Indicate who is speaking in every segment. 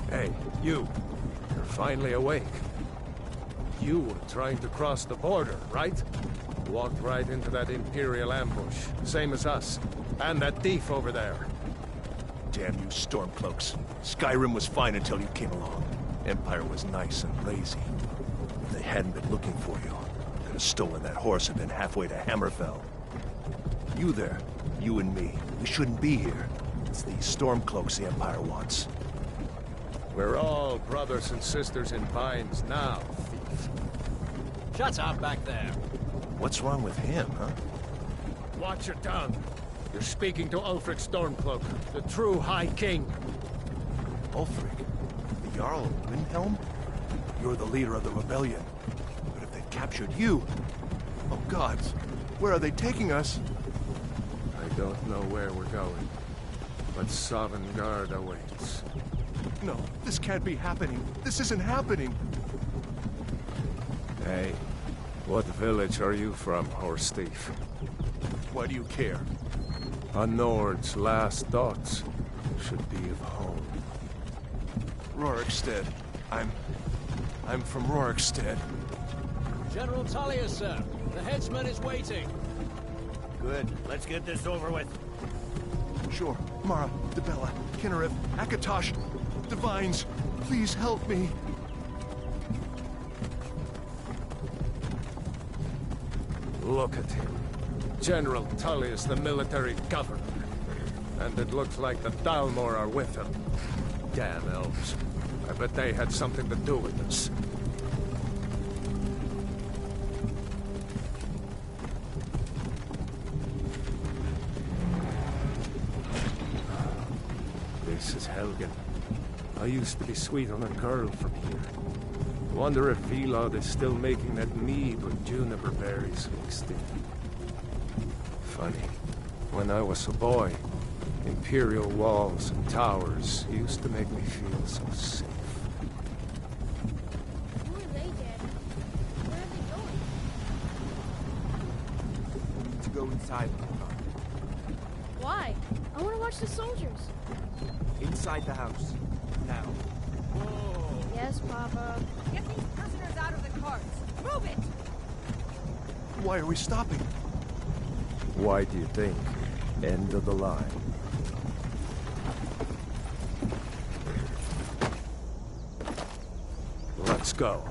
Speaker 1: Hey, you. You're finally awake. You were trying to cross the border, right? Walked right into that Imperial ambush, same as us. And that thief over there.
Speaker 2: Damn you Stormcloaks. Skyrim was fine until you came along. Empire was nice and lazy. If they hadn't been looking for you, could have stolen that horse and been halfway to Hammerfell. You there, you and me, we shouldn't be here. It's these Stormcloaks the Empire wants.
Speaker 1: We're all brothers and sisters in binds now, thief.
Speaker 3: Shut up back there.
Speaker 2: What's wrong with him, huh?
Speaker 1: Watch your tongue. You're speaking to Ulfric Stormcloak, the true High King.
Speaker 2: Ulfric? The Jarl of Windhelm? You're the leader of the rebellion. But if they've captured you... Oh gods, where are they taking us?
Speaker 1: I don't know where we're going, but Sovngarde awaits.
Speaker 2: No, this can't be happening. This isn't happening.
Speaker 1: Hey, what village are you from, horse thief?
Speaker 2: Why do you care?
Speaker 1: A Nord's last thoughts should be of home.
Speaker 2: Rorikstead. I'm from Rorikstead.
Speaker 3: General Tullius, sir. The headsman is waiting.
Speaker 4: Good. Let's get this over with.
Speaker 2: Sure. Mara, Dibella, Kinnereth, Akatosh, Divines, please help me.
Speaker 1: Look at him. General Tullius, the military governor. And it looks like the Dalmor are with him. Damn elves. I bet they had something to do with this. This is Helgen. I used to be sweet on a girl from here. Wonder if Vilod is still making that mead with juniper berries mixed in. Funny. When I was a boy, Imperial walls and towers used to make me feel so safe.
Speaker 5: Who are they, Dad? Where are they going?
Speaker 4: To go inside.
Speaker 5: Why? I want to watch the soldiers.
Speaker 4: Inside the house. Now.
Speaker 3: Whoa.
Speaker 5: Yes, Papa.
Speaker 6: Get these prisoners out of the carts. Move it!
Speaker 2: Why are we stopping?
Speaker 1: Why do you think? End of the line. Let's go.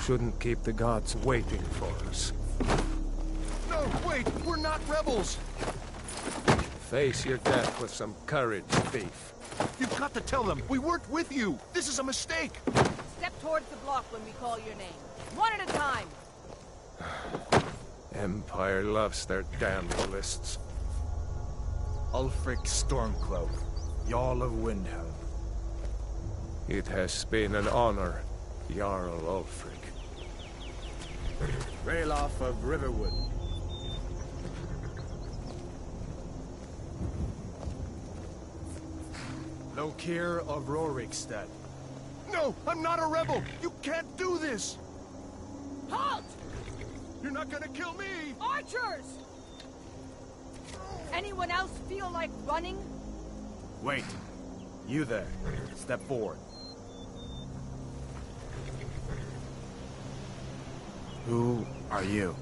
Speaker 1: Shouldn't keep the gods waiting for us.
Speaker 2: No, wait! We're not rebels!
Speaker 1: Face your death with some courage, thief.
Speaker 2: You've got to tell them! We weren't with you! This is a mistake!
Speaker 6: Step towards the block when we call your name. One at a time.
Speaker 1: Empire loves their damn lists.
Speaker 4: Ulfric Stormcloak, Jarl of Windhelm.
Speaker 1: It has been an honor, Jarl Ulfric.
Speaker 4: Ralof of Riverwood. Lokir of Rorikstead.
Speaker 2: No! I'm not a rebel! You can't do this!
Speaker 6: Halt!
Speaker 2: You're not gonna kill me!
Speaker 6: Archers! Anyone else feel like running?
Speaker 4: Wait. You there. Step forward. Who are you?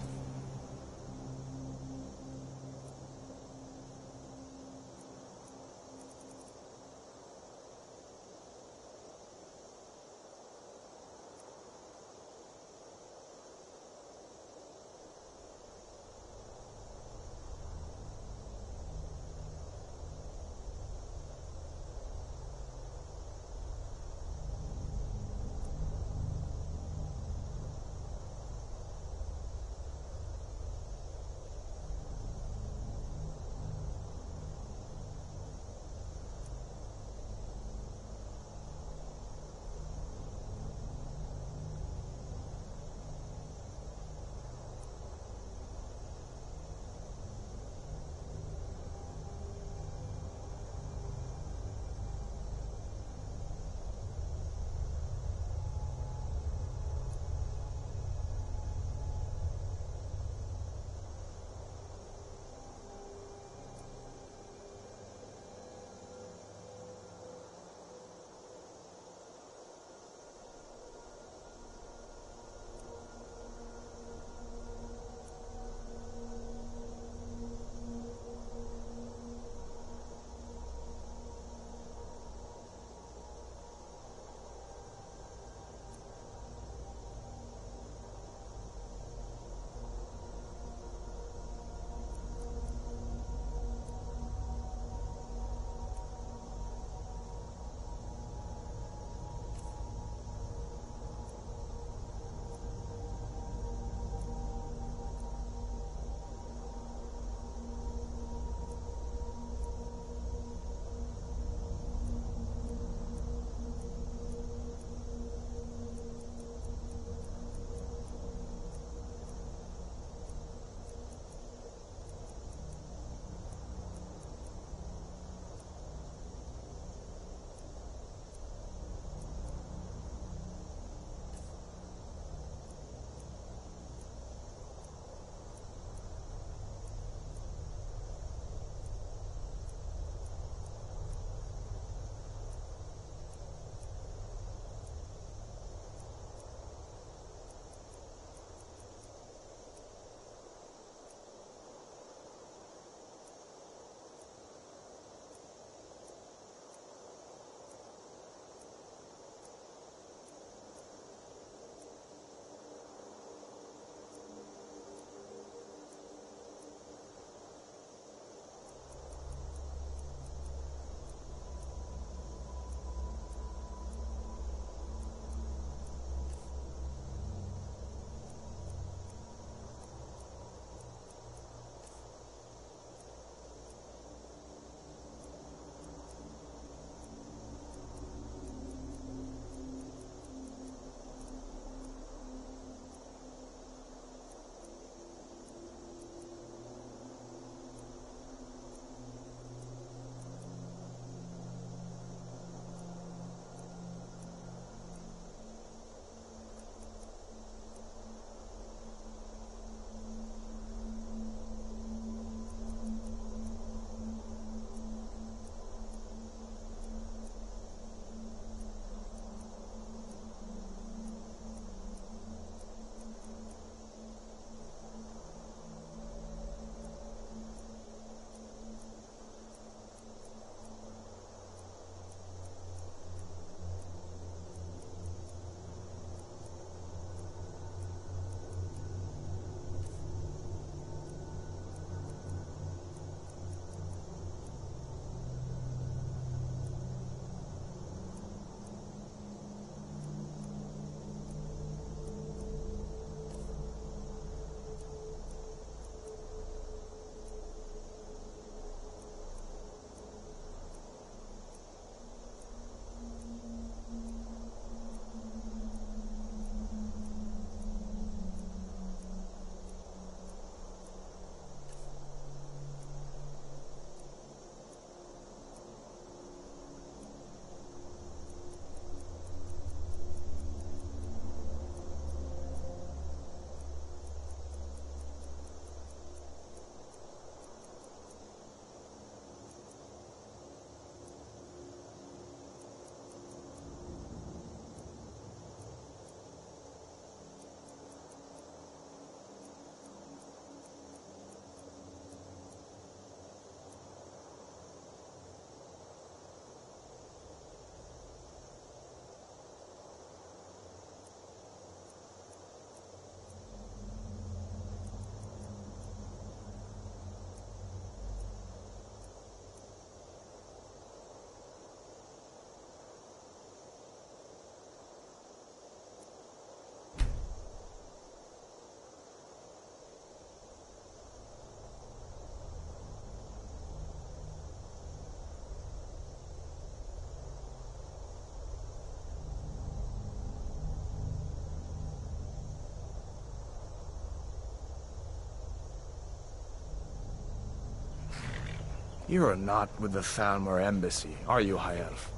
Speaker 4: You are not with the Thalmor embassy, are you, High Elf?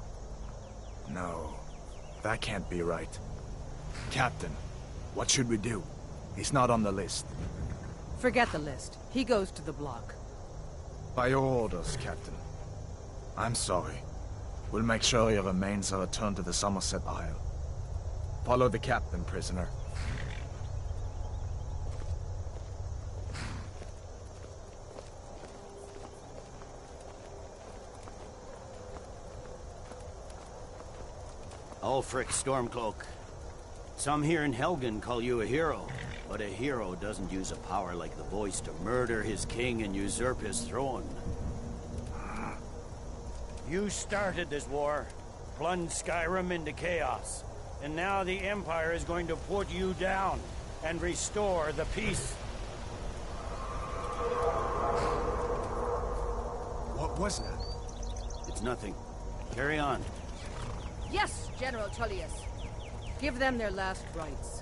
Speaker 4: No, that can't be right. Captain, what should we do? He's not on the list.
Speaker 6: Forget the list. He goes to the block.
Speaker 4: By your orders, Captain. I'm sorry. We'll make sure your remains are returned to the Somerset Isle. Follow the captain, prisoner.
Speaker 7: Ulfric Stormcloak. Some here in Helgen call you a hero, but a hero doesn't use a power like the voice to murder his king and usurp his throne. You started this war, plunged Skyrim into chaos, and now the Empire is going to put you down and restore the peace.
Speaker 4: What was that?
Speaker 7: It's nothing. Carry on.
Speaker 6: Yes, General Tullius. Give them their last rites.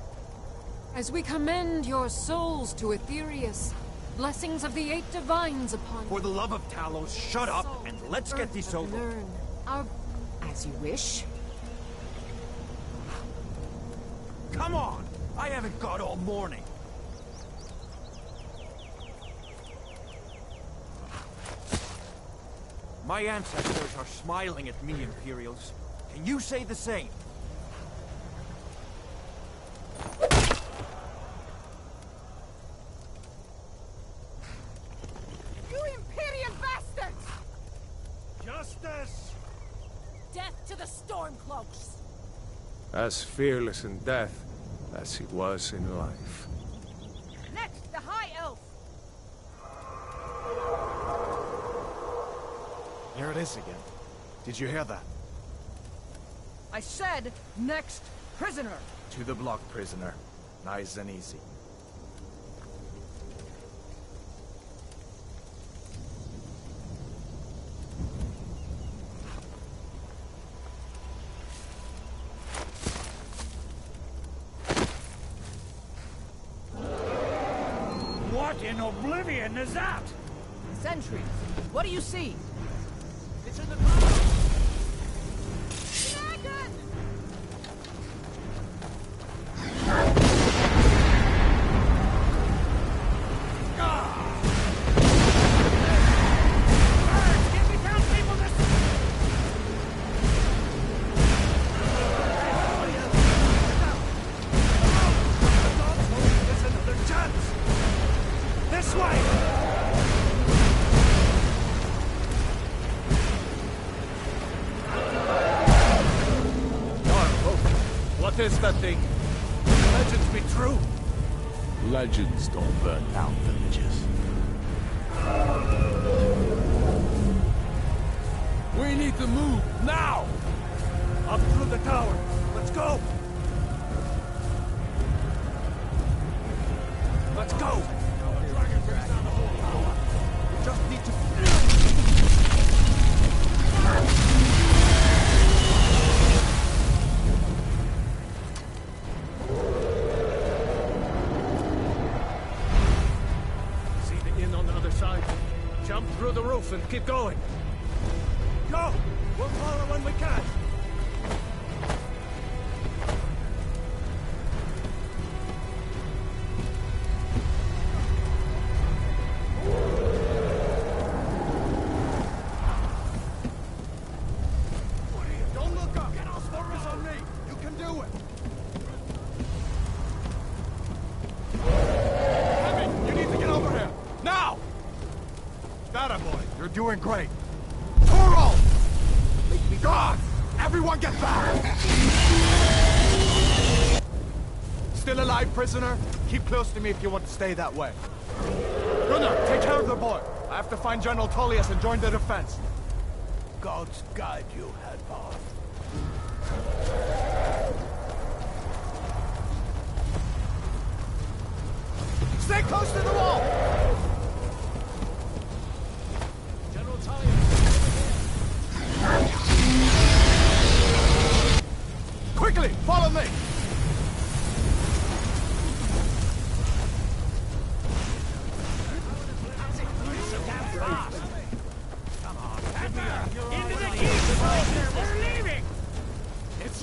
Speaker 8: As we commend your souls to Aetherius, blessings of the Eight Divines upon
Speaker 9: For the love of Talos, shut up and let's get this over.
Speaker 8: Learn our... As you wish.
Speaker 9: Come on! I haven't got all morning. My ancestors are smiling at me, Imperials. Can you say the same?
Speaker 6: You Imperial bastards!
Speaker 9: Justice!
Speaker 6: Death to the Stormcloaks!
Speaker 1: As fearless in death as he was in life.
Speaker 6: Next, the High Elf!
Speaker 4: Here it is again. Did you hear that?
Speaker 6: I said, next prisoner!
Speaker 4: To the block, prisoner. Nice and easy.
Speaker 7: What in oblivion is that?
Speaker 6: Sentries, what do you see?
Speaker 9: It's in the ground!
Speaker 6: Dragon!
Speaker 9: Get me down, people! There's another chance! This way!
Speaker 1: What is that thing?
Speaker 9: Legends be true!
Speaker 2: Legends don't burn down villages.
Speaker 1: We need to move now!
Speaker 9: Up through the tower! Let's go! Let's go! We just need to...
Speaker 1: See the inn on the other side. Jump through the roof and keep going.
Speaker 9: Go! We'll follow when we can! Don't look up! Focus on me! You can do it! Heavy, you need to get over here! Now! That boy, you're doing great. Torol! Make me gone! Everyone get back! Still alive, prisoner? Keep close to me if you want to stay that way. Gunnar, take care of the boy. I have to find General Tullius and join the defense. God's guide you, Hadvar. Stay close to the wall!
Speaker 3: General Tullius, over here.
Speaker 9: Quickly, follow me!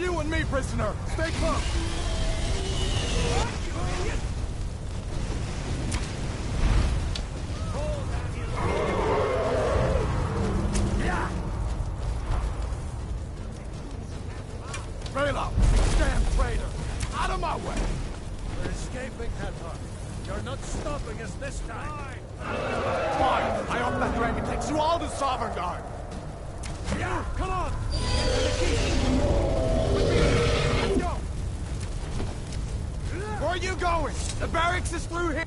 Speaker 9: you and me, prisoner! Stay close! Raylo! Damn traitor! Out of my way!
Speaker 3: We're escaping, Hathor. You're not stopping us this time.
Speaker 9: Fine! I hope that dragon takes you all to Sovereign Guard! Yeah, come on! Let's go! Where are you going? The barracks is through here!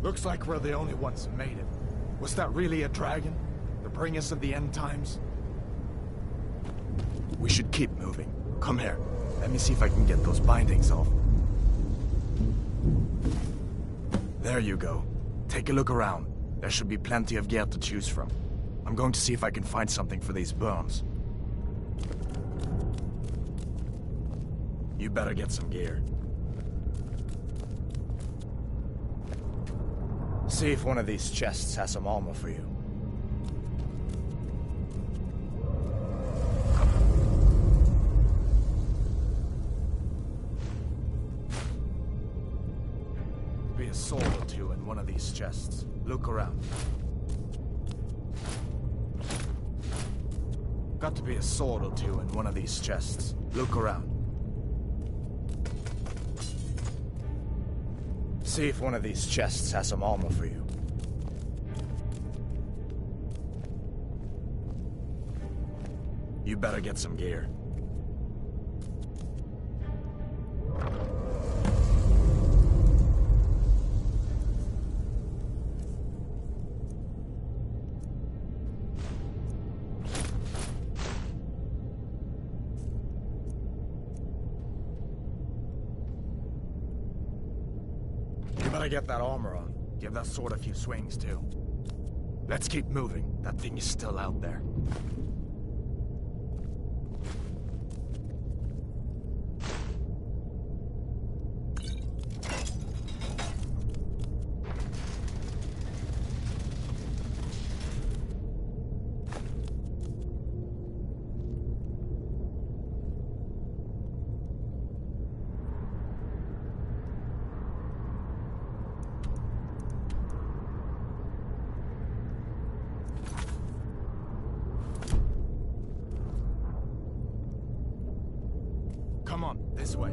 Speaker 9: Looks like we're the only ones who made it. Was that really a dragon? To bring us in the end times?
Speaker 4: We should keep moving. Come here. Let me see if I can get those bindings off. There you go. Take a look around. There should be plenty of gear to choose from. I'm going to see if I can find something for these burns. You better get some gear. See if one of these chests has some armor for you. Be a sword or two in one of these chests. Look around. Got to be a sword or two in one of these chests. Look around. See if one of these chests has some armor for you. You better get some gear. You better get that armor on. Give that sword a few swings, too. Let's keep moving. That thing is still out there. Come on, this way.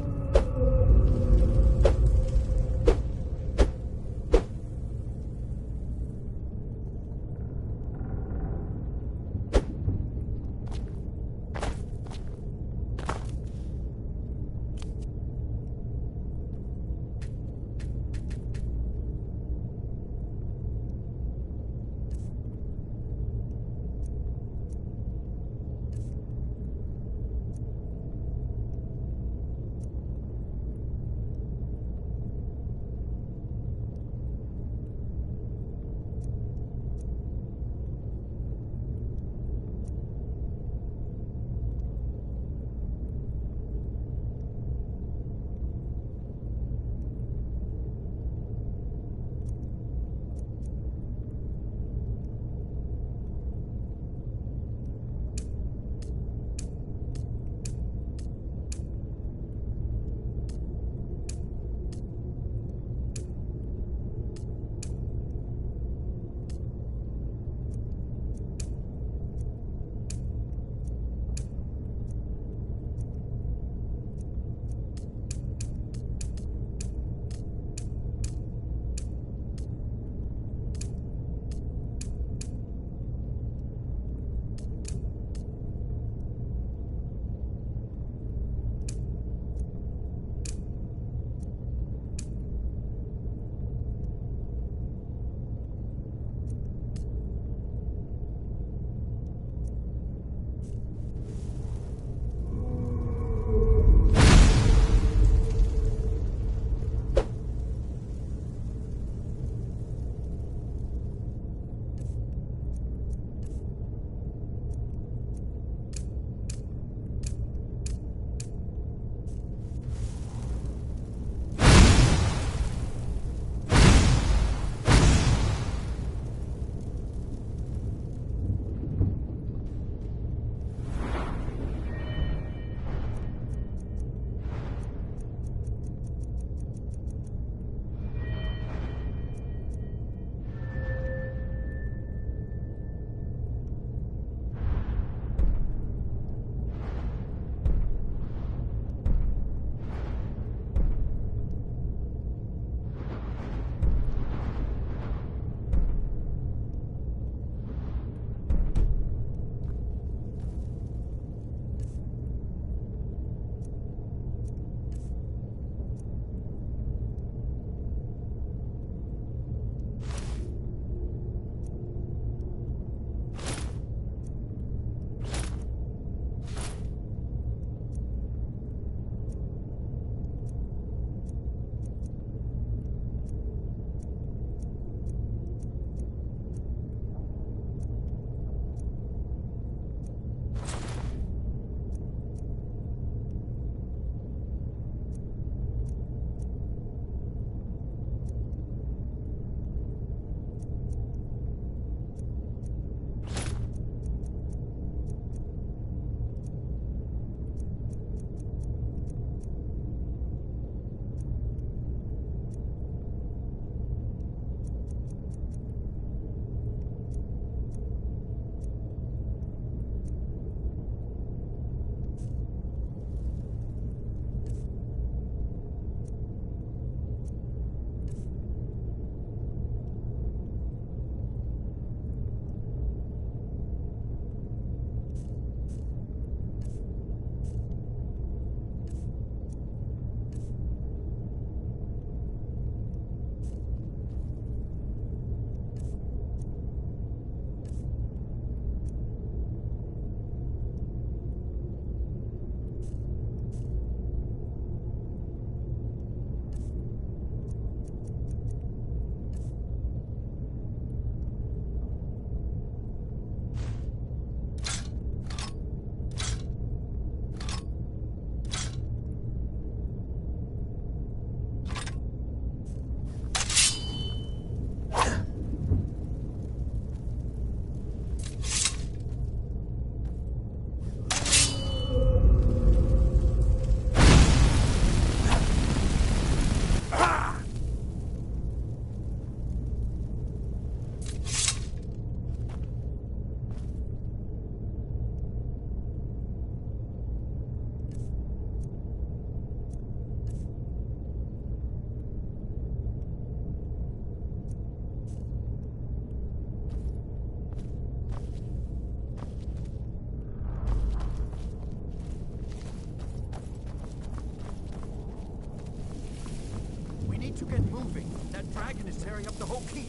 Speaker 3: to get moving. That dragon is tearing up the whole keep.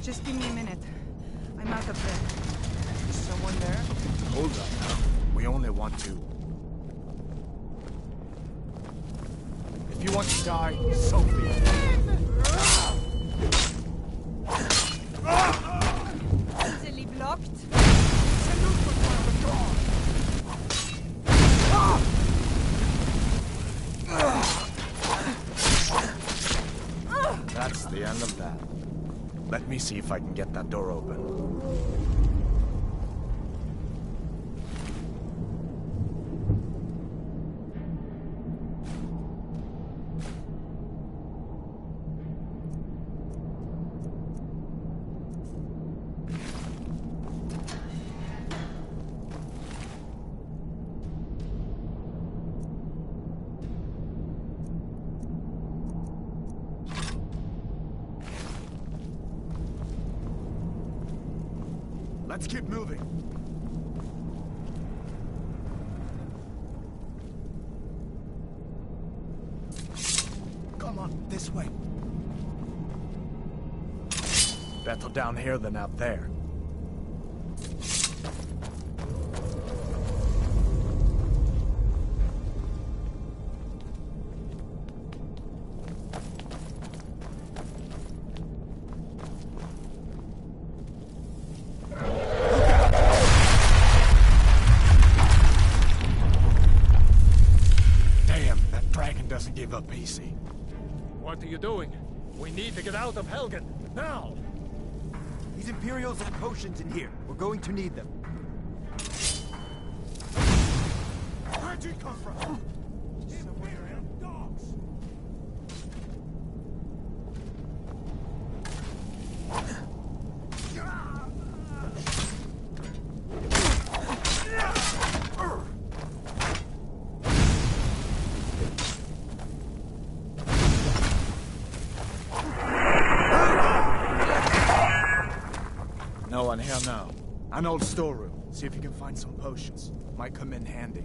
Speaker 6: Just give me a minute. I'm out of breath. Is someone there?
Speaker 4: Hold up now. We only want to... If you want to die, so be it.
Speaker 6: Easily blocked.
Speaker 4: That's the end of that. Let me see if I can get that door open. Let's keep moving. Come on, this way. Better down here than out there. Doesn't give up easy.
Speaker 3: What are you doing? We need to get out of Helgen, now!
Speaker 10: These Imperials have potions in here. We're going to need them.
Speaker 3: Where'd you come from? Imperial dogs!
Speaker 4: No one here now. An old storeroom. See if you can find some potions. Might come in handy.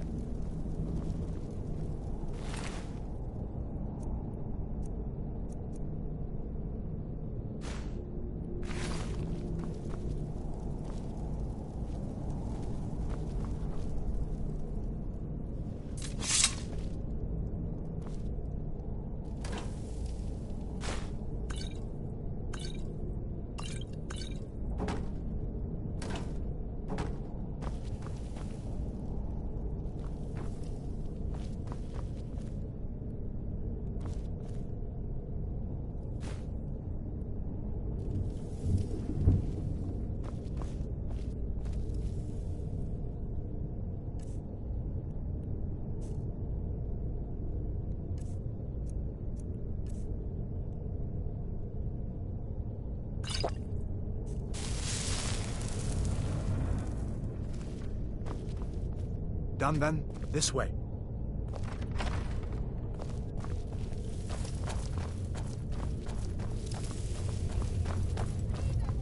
Speaker 4: Done then? This way.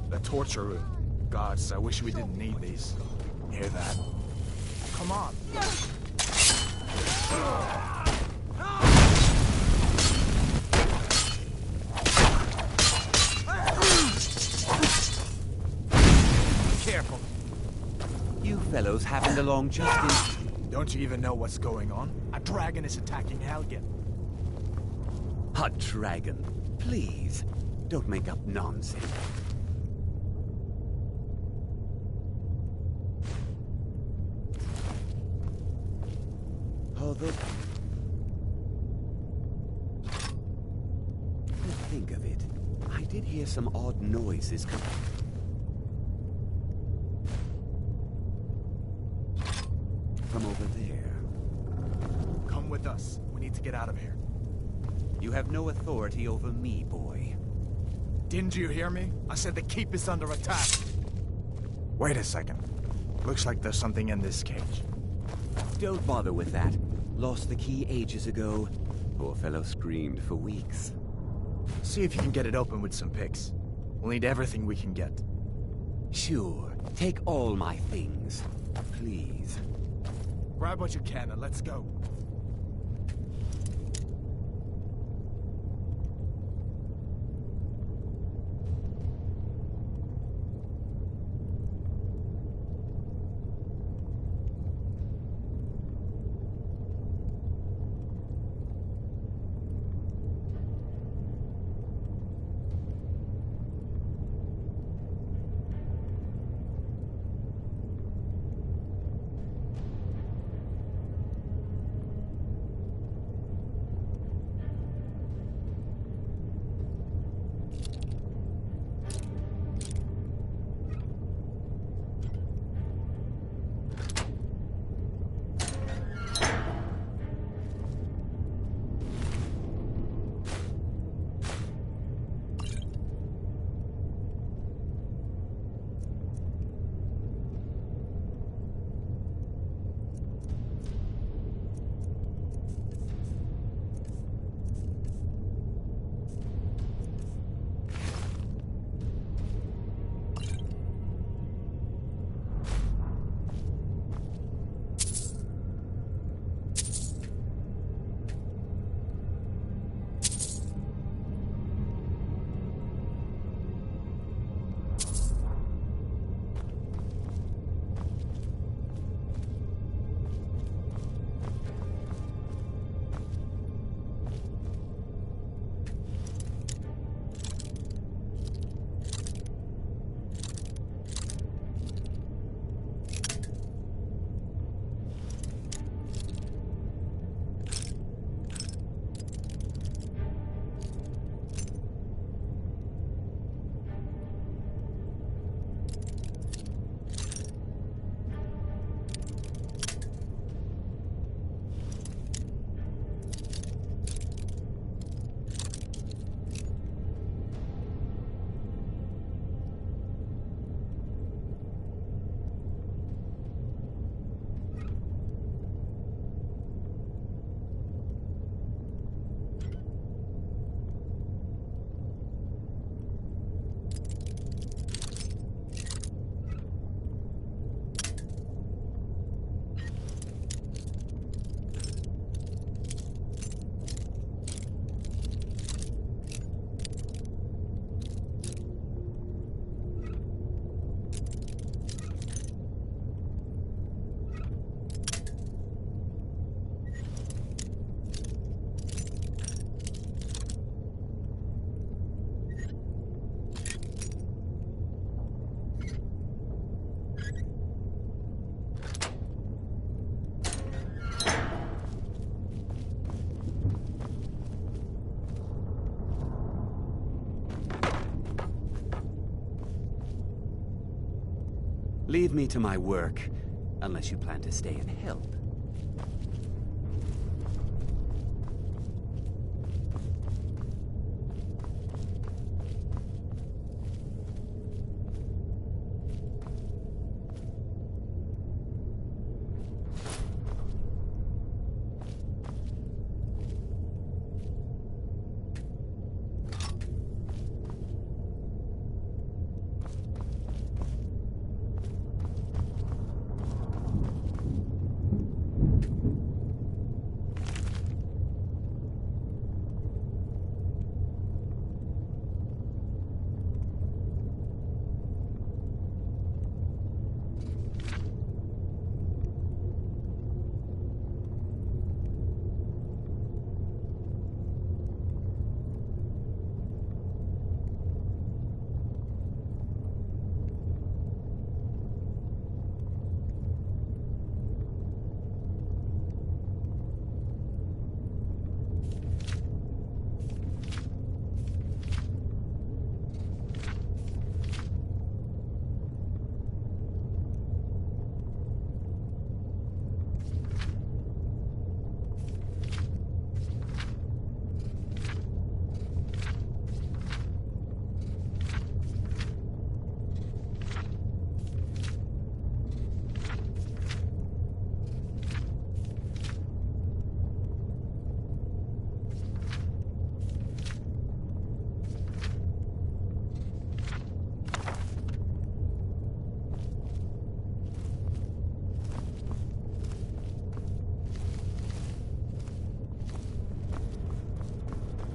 Speaker 4: The torture room. Gods, I wish we didn't need these. Hear that? Come on.
Speaker 10: Careful.
Speaker 11: You fellows happened along just in...
Speaker 4: Don't you even know what's going on? A dragon is attacking Helgen.
Speaker 11: A dragon? Please, don't make up nonsense. Although... to think of it, I did hear some odd noises coming. From over there.
Speaker 4: Come with us. We need to get out of here.
Speaker 11: You have no authority over me, boy.
Speaker 4: Didn't you hear me? I said the keep is under attack. Wait a second. Looks like there's something in this cage.
Speaker 11: Don't bother with that. Lost the key ages ago. Poor fellow screamed for weeks.
Speaker 4: See if you can get it open with some picks. We'll need everything we can get.
Speaker 11: Sure. Take all my things. Please.
Speaker 4: Grab what you can and let's go.
Speaker 11: Leave me to my work, unless you plan to stay and help.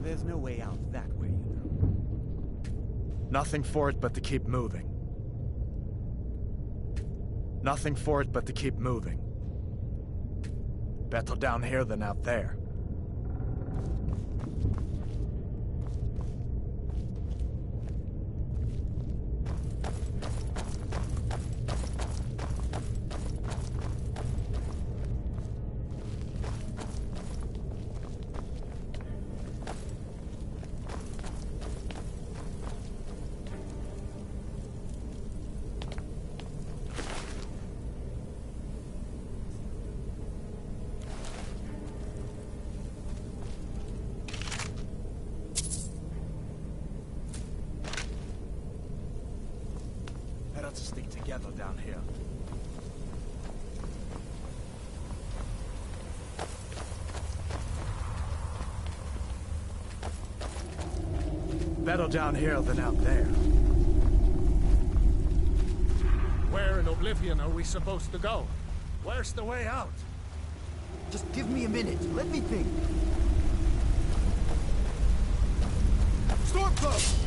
Speaker 10: There's no way out that way, you know.
Speaker 4: Nothing for it but to keep moving. Nothing for it but to keep moving. Better down here than out there. Better to stick together down here. Better down here than out there.
Speaker 3: Where in Oblivion are we supposed to go? Where's the way out?
Speaker 10: Just give me a minute. Let me think. Stormcloak!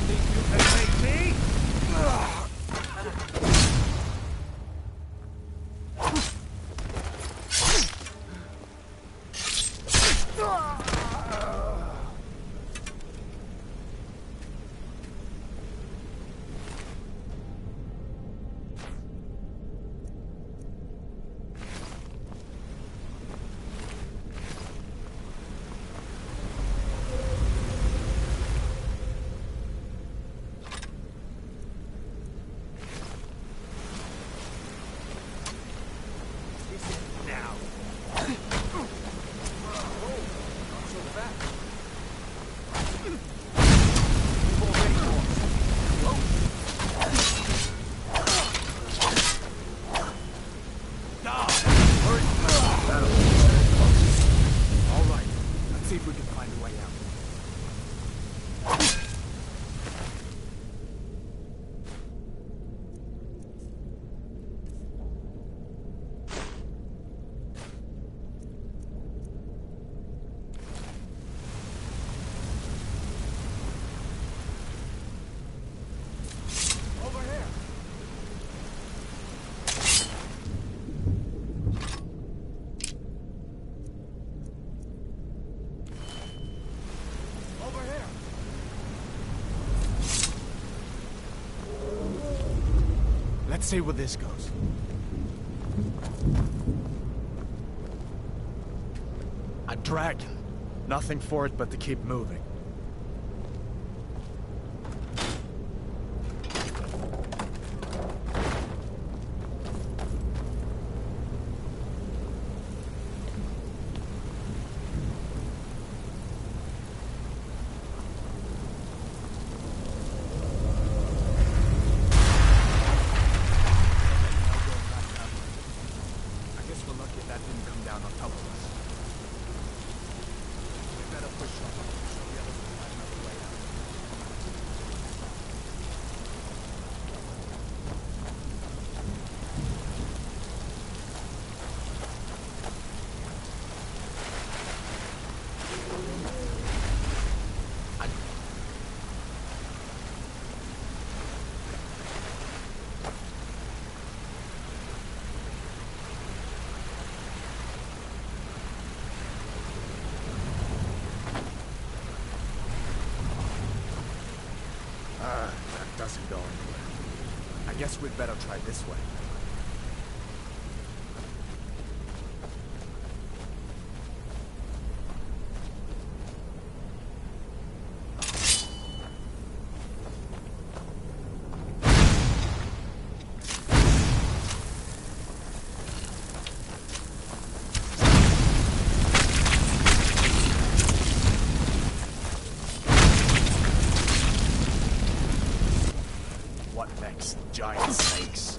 Speaker 3: Think you can make me?
Speaker 9: Let's see where this goes. A dragon. Nothing for it but to keep moving. That doesn't go anywhere. I guess we'd better try this way. Giant snakes.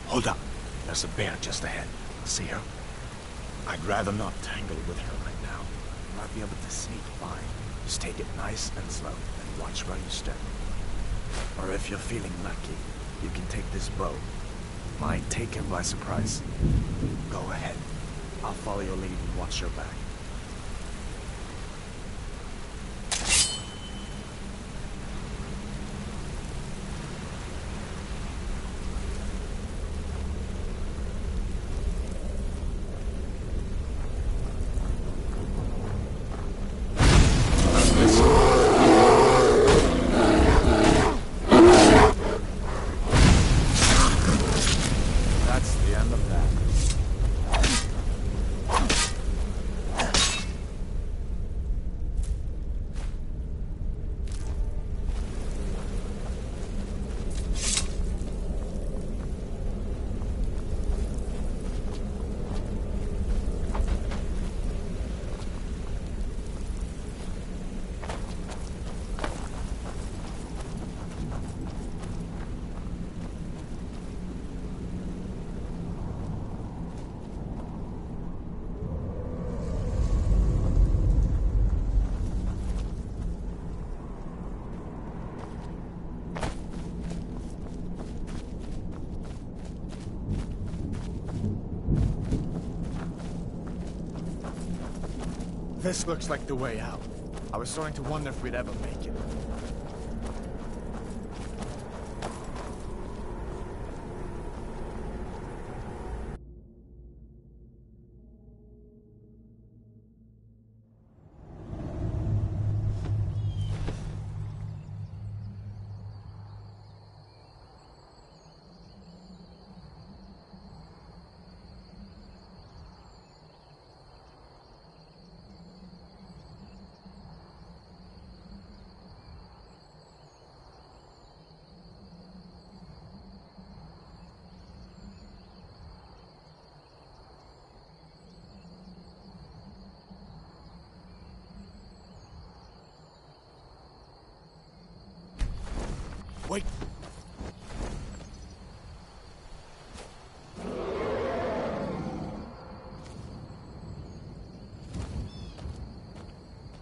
Speaker 4: Hold up. There's a bear just ahead. See her? I'd rather not tangle with her right now. You might be able to sneak by. Just take it nice and slow, and watch where you step. Or if you're feeling lucky, you can take this bow. Might take him by surprise. Go ahead. I'll follow your lead and watch your back.
Speaker 9: This looks like the way out. I was starting to wonder if we'd ever make it. Wait!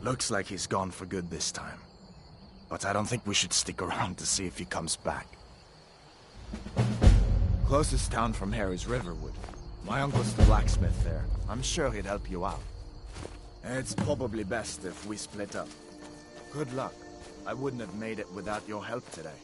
Speaker 4: Looks like he's gone for good this time. But I don't think we should stick around to see if he comes back.
Speaker 9: Closest town from here is Riverwood. My uncle's the blacksmith there. I'm sure he'd help you out.
Speaker 4: It's probably best if we split up. Good luck. I wouldn't have made it without your help today.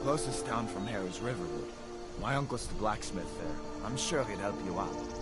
Speaker 9: Closest town from here is Riverwood. My uncle's the blacksmith there. I'm sure he'd help you out.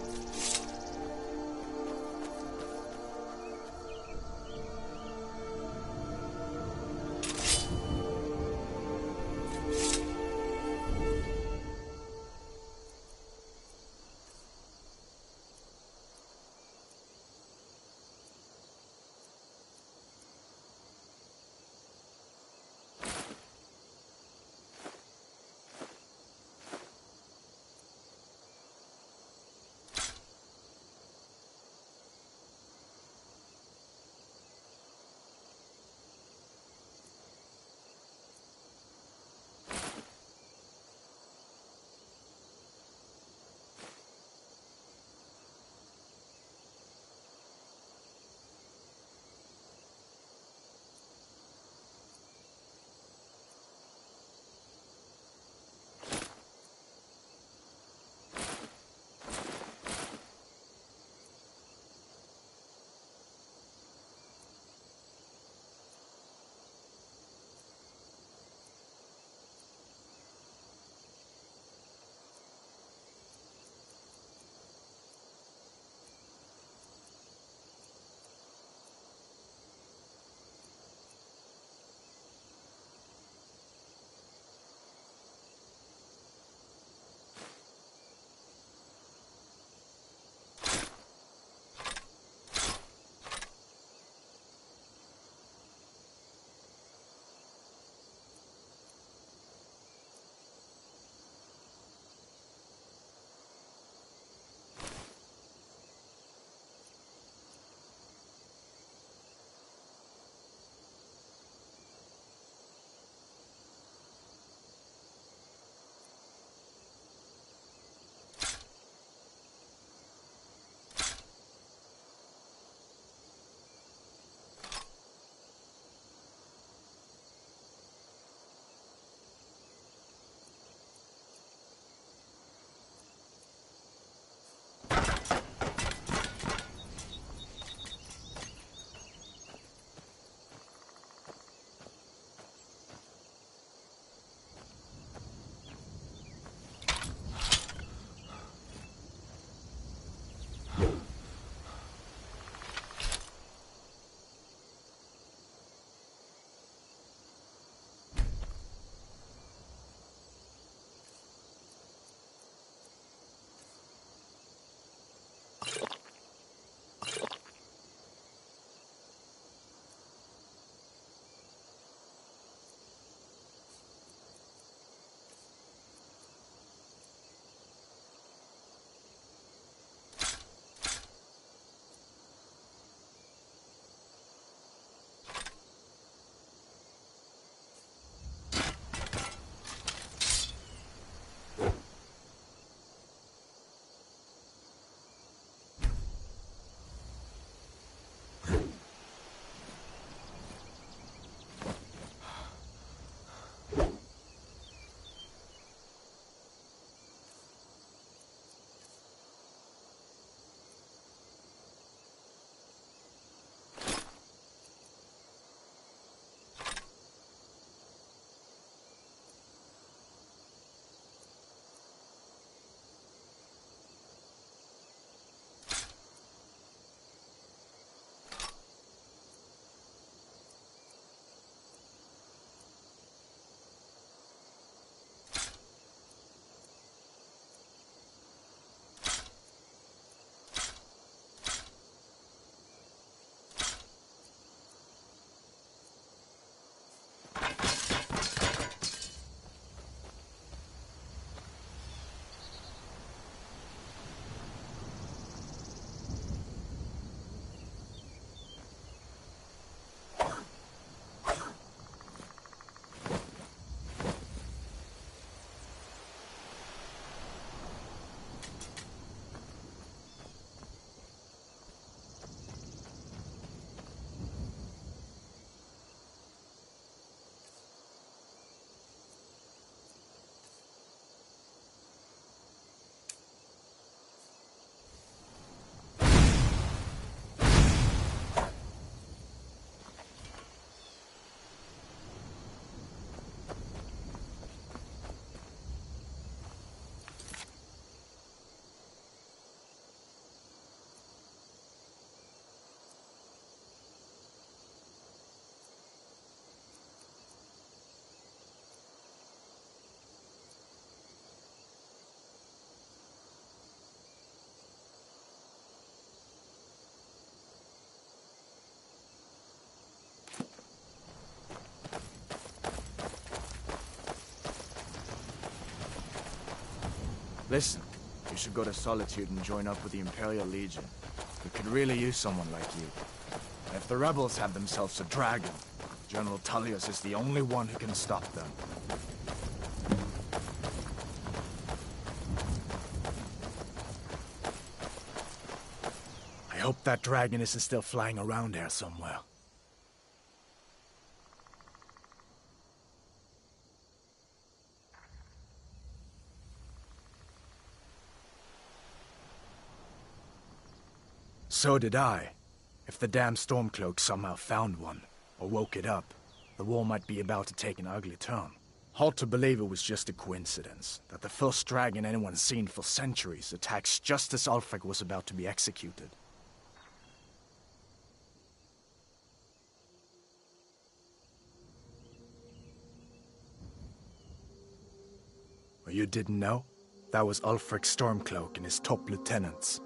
Speaker 9: Listen, you should go to Solitude and join up with the Imperial Legion. We could really use someone like you. And if the rebels have themselves a dragon, General Tullius is the only one who can stop them. I hope that dragon isn't still flying around here somewhere. So did I. If the damn Stormcloak somehow found one, or woke it up, the war might be about to take an ugly turn. Hard to believe it was just a coincidence, that the first dragon anyone's seen for centuries attacks just as Ulfric was about to be executed. Or you didn't know? That was Ulfric's Stormcloak and his top lieutenants.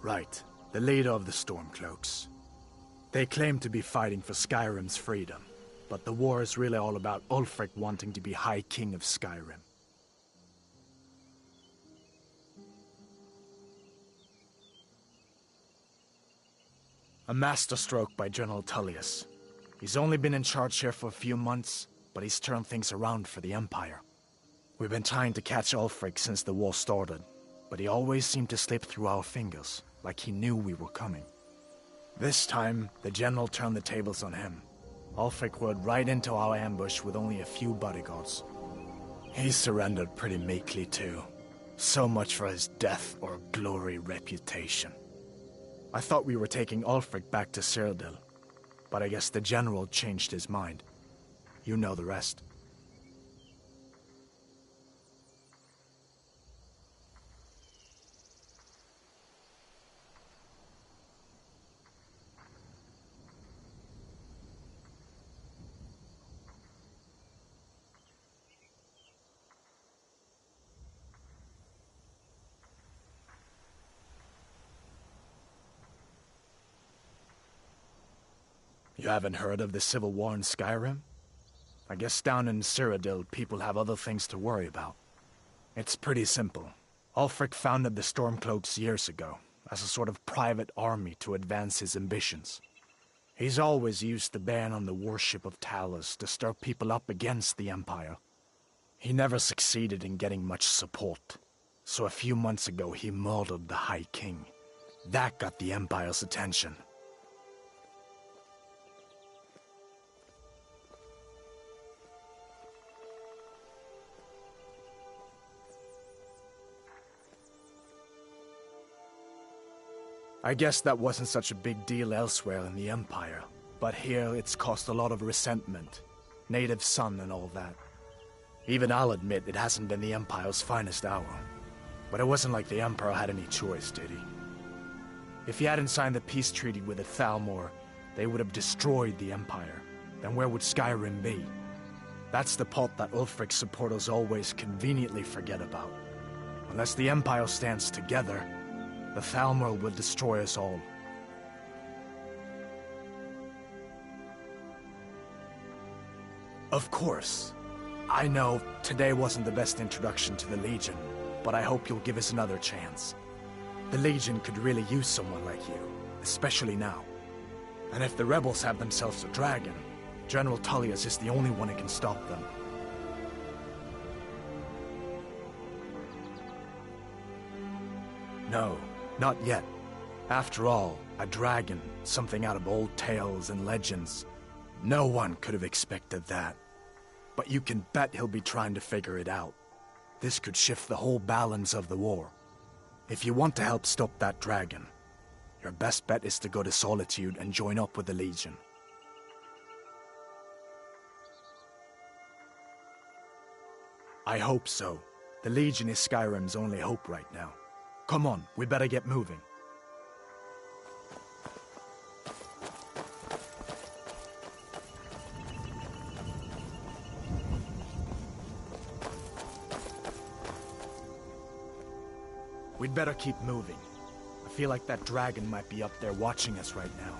Speaker 9: Right, the leader of the Stormcloaks. They claim to be fighting for Skyrim's freedom, but the war is really all about Ulfric wanting to be High King of Skyrim. A masterstroke by General Tullius. He's only been in charge here for a few months, but he's turned things around for the Empire. We've been trying to catch Ulfric since the war started, but he always seemed to slip through our fingers, like he knew we were coming. This time, the General turned the tables on him. Ulfric rode right into our ambush with only a few bodyguards. He surrendered pretty meekly too. So much for his death or glory reputation. I thought we were taking Ulfric back to Cyrodiil, but I guess the General changed his mind. You know the rest. You haven't heard of the Civil War in Skyrim? I guess down in Cyrodiil, people have other things to worry about. It's pretty simple. Ulfric founded the Stormcloaks years ago, as a sort of private army to advance his ambitions. He's always used the ban on the worship of Talos to stir people up against the Empire. He never succeeded in getting much support, so a few months ago he murdered the High King. That got the Empire's attention. I guess that wasn't such a big deal elsewhere in the Empire, but here it's caused a lot of resentment. Native son and all that. Even I'll admit it hasn't been the Empire's finest hour. But it wasn't like the Emperor had any choice, did he? If he hadn't signed the peace treaty with the Thalmor, they would have destroyed the Empire. Then where would Skyrim be? That's the part that Ulfric's supporters always conveniently forget about. Unless the Empire stands together, the Thalmor will destroy us all. Of course. I know today wasn't the best introduction to the Legion, but I hope you'll give us another chance. The Legion could really use someone like you, especially now. And if the rebels have themselves a dragon, General Tullius is the only one who can stop them. No. Not yet. After all, a dragon, something out of old tales and legends. No one could have expected that. But you can bet he'll be trying to figure it out. This could shift the whole balance of the war. If you want to help stop that dragon, your best bet is to go to Solitude and join up with the Legion. I hope so. The Legion is Skyrim's only hope right now. Come on, we better get moving. We'd better keep moving. A feel like that dragon might be up there watching us right now.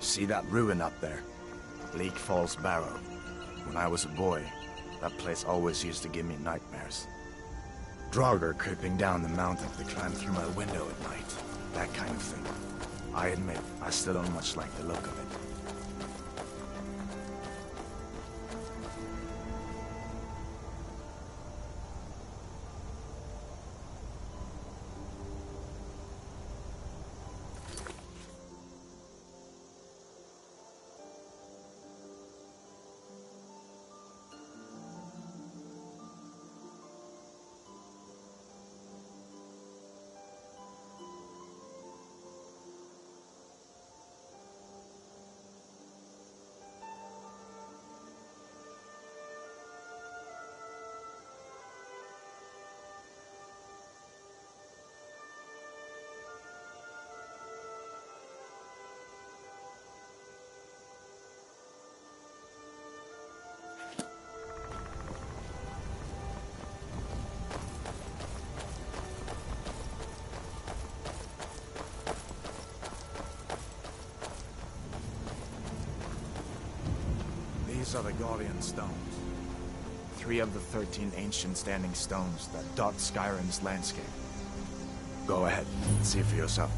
Speaker 4: See that ruin up there? Bleak Falls Barrow. When I was a boy, that place always used to give me nightmares. Draugr creeping down the mountain to climb through my window at night. That kind of thing. I admit, I still don't much like the look of it. These are the Guardian Stones. 3 of the 13 ancient standing stones that dot Skyrim's landscape. Go ahead, see for yourself.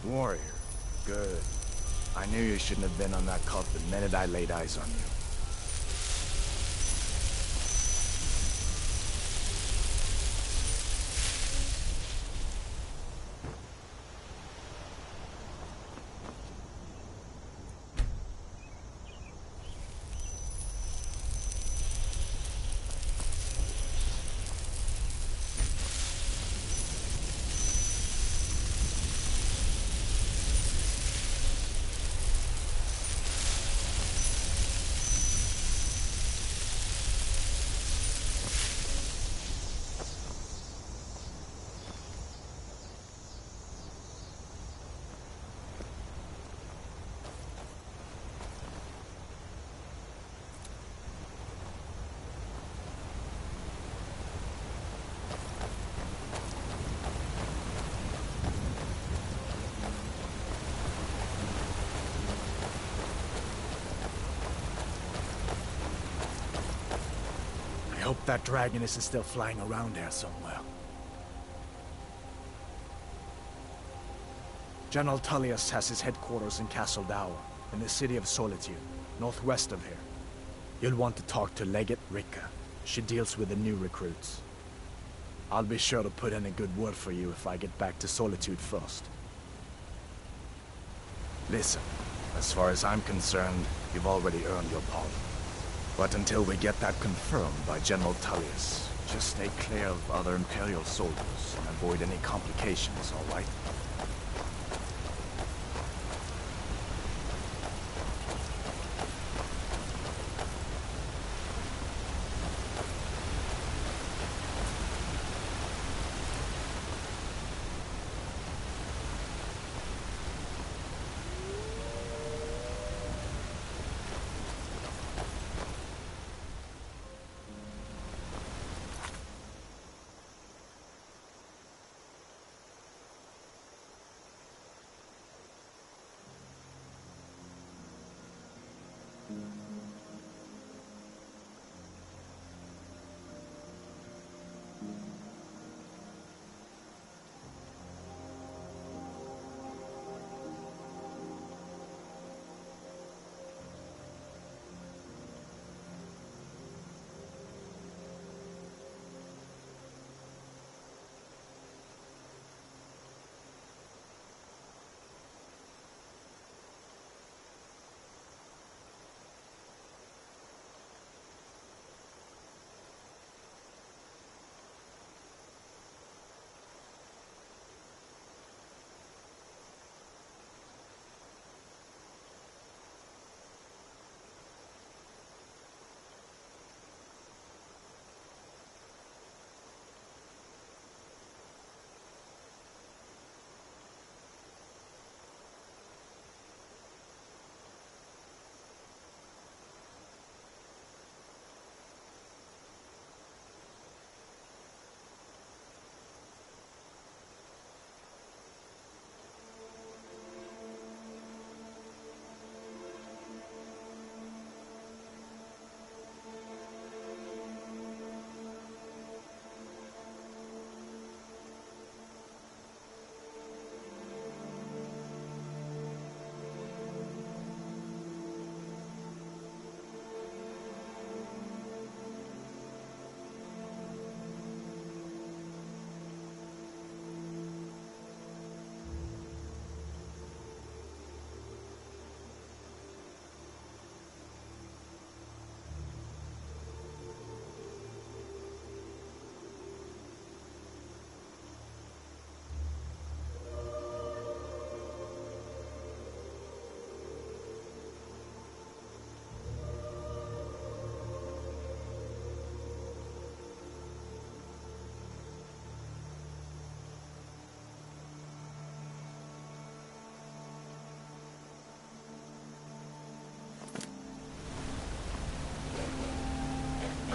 Speaker 4: Warrior. Good. I knew you shouldn't have been on that cult the minute I laid eyes on you. I hope that dragon isn't still flying around there somewhere. General Tullius has his headquarters in Castle Dower, in the city of Solitude, northwest of here. You'll want to talk to Legate Rika. She deals with the new recruits. I'll be sure to put in a good word for you if I get back to Solitude first. Listen, as far as I'm concerned, you've already earned your pardon. But until we get that confirmed by General Tullius, just stay clear of other Imperial soldiers and avoid any complications, all right?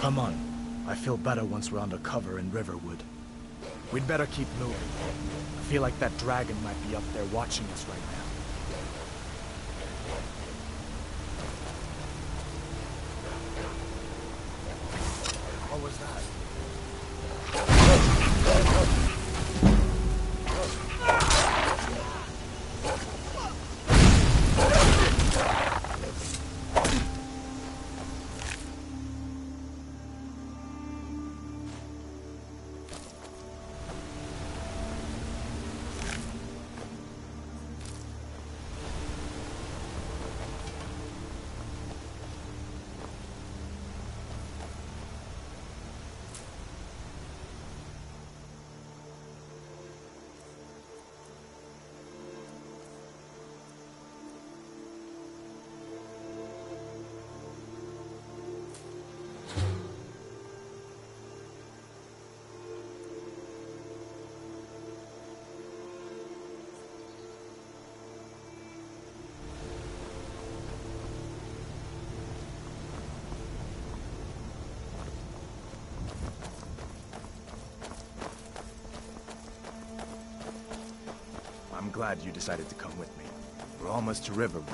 Speaker 9: Come on. I feel better once we're under cover in Riverwood. We'd better keep moving. I feel like that dragon might be up there watching us right now. What was that? I'm glad you decided to come with me. We're almost to Riverwood.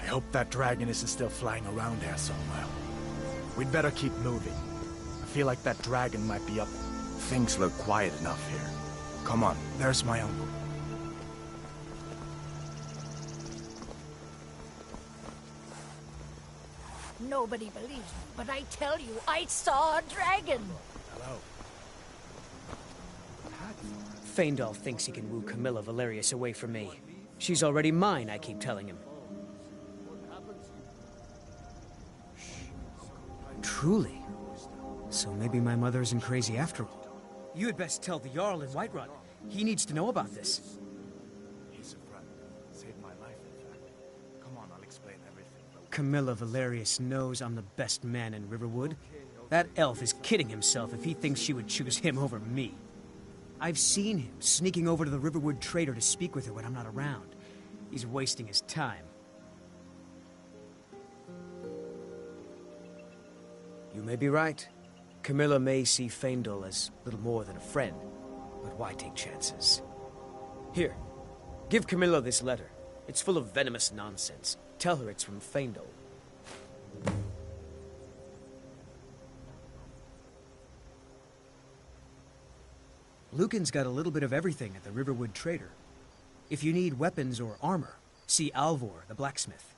Speaker 9: I hope that dragon isn't still flying around here somewhere. We'd better keep moving. I feel like that dragon might be up. Things look quiet enough here. Come on, there's my uncle.
Speaker 12: Nobody believes me, but I tell you, I saw a dragon!
Speaker 9: Hello.
Speaker 13: Faendal thinks he can woo Camilla Valerius away from me. She's already mine, I keep telling him. Truly? So maybe my mother isn't crazy after all. You had best tell the Jarl in Whiterun. He needs to know about this.
Speaker 9: He's a friend. Saved my life, in fact. Come on, I'll explain everything.
Speaker 13: Camilla Valerius knows I'm the best man in Riverwood. That elf is kidding himself if he thinks she would choose him over me. I've seen him sneaking over to the Riverwood trader to speak with her when I'm not around. He's wasting his time. You may be right. Camilla may see Faendal as little more than a friend, but why take chances? Here, give Camilla this letter. It's full of venomous nonsense. Tell her it's from Faendal. Lucan's got a little bit of everything at the Riverwood Trader. If you need weapons or armor, see Alvor, the blacksmith.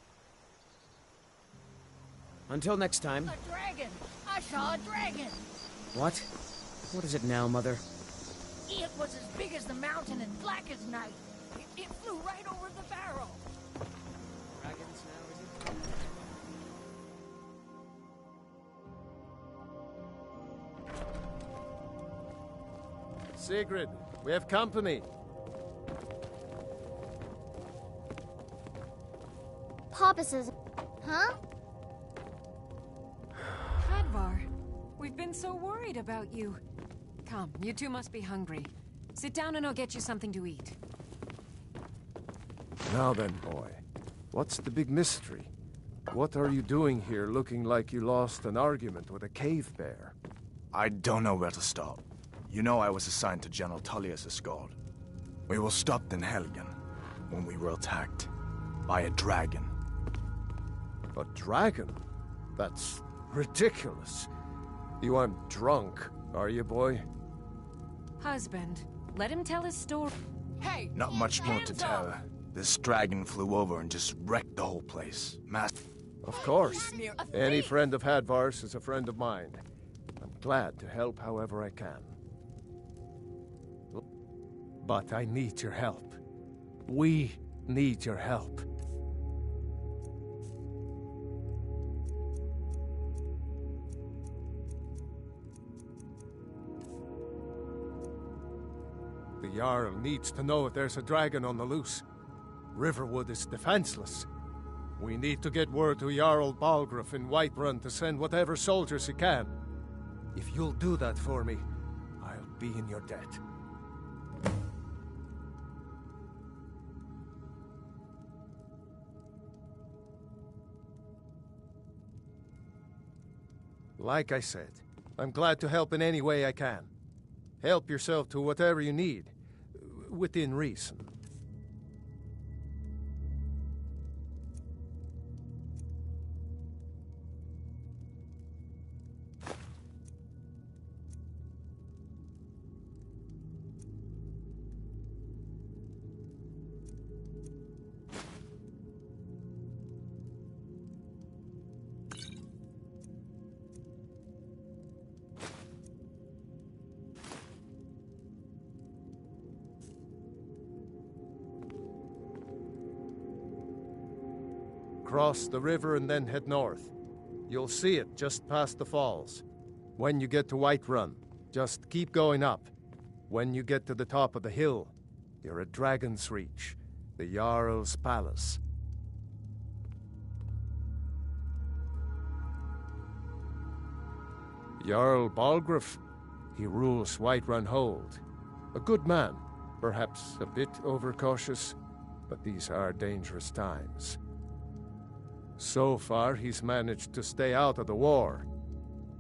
Speaker 13: Until next time.
Speaker 12: A dragon! I saw a dragon!
Speaker 13: What? What is it now, Mother?
Speaker 12: It was as big as the mountain and black as night. It flew right over the barrel.
Speaker 13: Dragons now, is it?
Speaker 1: Sigrid, we have company.
Speaker 14: Papa says, huh?
Speaker 8: Hadvar, we've been so worried about you. Come, you two must be hungry. Sit down and I'll get you something to eat.
Speaker 1: Now then, boy. What's the big mystery? What are you doing here looking like you lost an argument with a cave bear?
Speaker 9: I don't know where to start. You know I was assigned to General Tullius' guard. We were stopped in Helgen when we were attacked by a dragon.
Speaker 1: A dragon? That's ridiculous. You aren't drunk, are you, boy?
Speaker 8: Husband, let him tell his story.
Speaker 13: Hey!
Speaker 4: Not much more to tell. This dragon flew over and just wrecked the whole place.
Speaker 1: Of course. Any friend of Hadvar's is a friend of mine. I'm glad to help however I can. But I need your help. We need your help. The Jarl needs to know if there's a dragon on the loose. Riverwood is defenseless. We need to get word to Jarl Balgruuf in Whiterun to send whatever soldiers he can. If you'll do that for me, I'll be in your debt. Like I said, I'm glad to help in any way I can. Help yourself to whatever you need, within reason. Cross the river and then head north. You'll see it just past the falls. When you get to Whiterun, just keep going up. When you get to the top of the hill, you're at Dragon's Reach, the Jarl's palace. Jarl Balgruuf, he rules Whiterun Hold. A good man, perhaps a bit overcautious, but these are dangerous times. So far, he's managed to stay out of the war.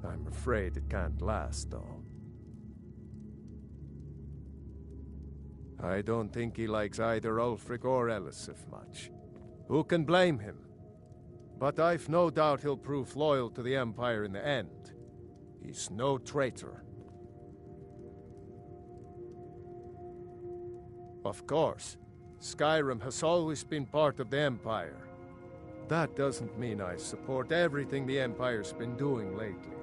Speaker 1: I'm afraid it can't last, though. I don't think he likes either Ulfric or Elisif much. Who can blame him? But I've no doubt he'll prove loyal to the Empire in the end. He's no traitor. Of course, Skyrim has always been part of the Empire. That doesn't mean I support everything the Empire's been doing lately.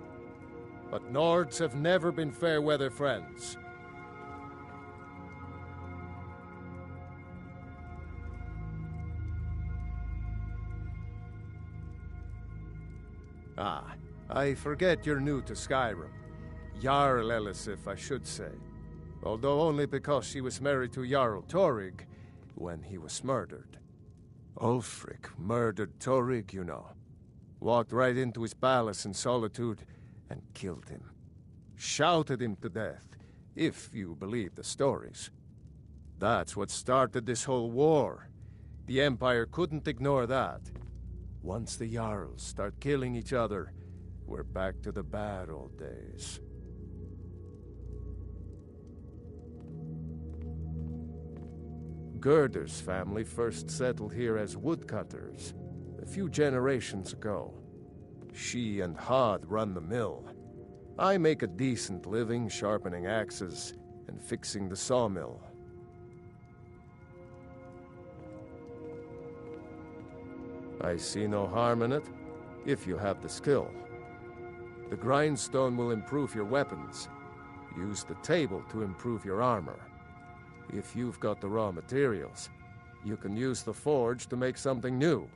Speaker 1: But Nords have never been fair-weather friends. Ah, I forget you're new to Skyrim. Jarl Elisif, I should say. Although only because she was married to Jarl Torygg when he was murdered. Ulfric murdered Torygg, you know. Walked right into his palace in Solitude and killed him. Shouted him to death, if you believe the stories. That's what started this whole war. The Empire couldn't ignore that. Once the Jarls start killing each other, we're back to the bad old days. Gerder's family first settled here as woodcutters, a few generations ago. She and Hod run the mill. I make a decent living sharpening axes and fixing the sawmill. I see no harm in it, if you have the skill. The grindstone will improve your weapons. Use the table to improve your armor. If you've got the raw materials, you can use the forge to make something new.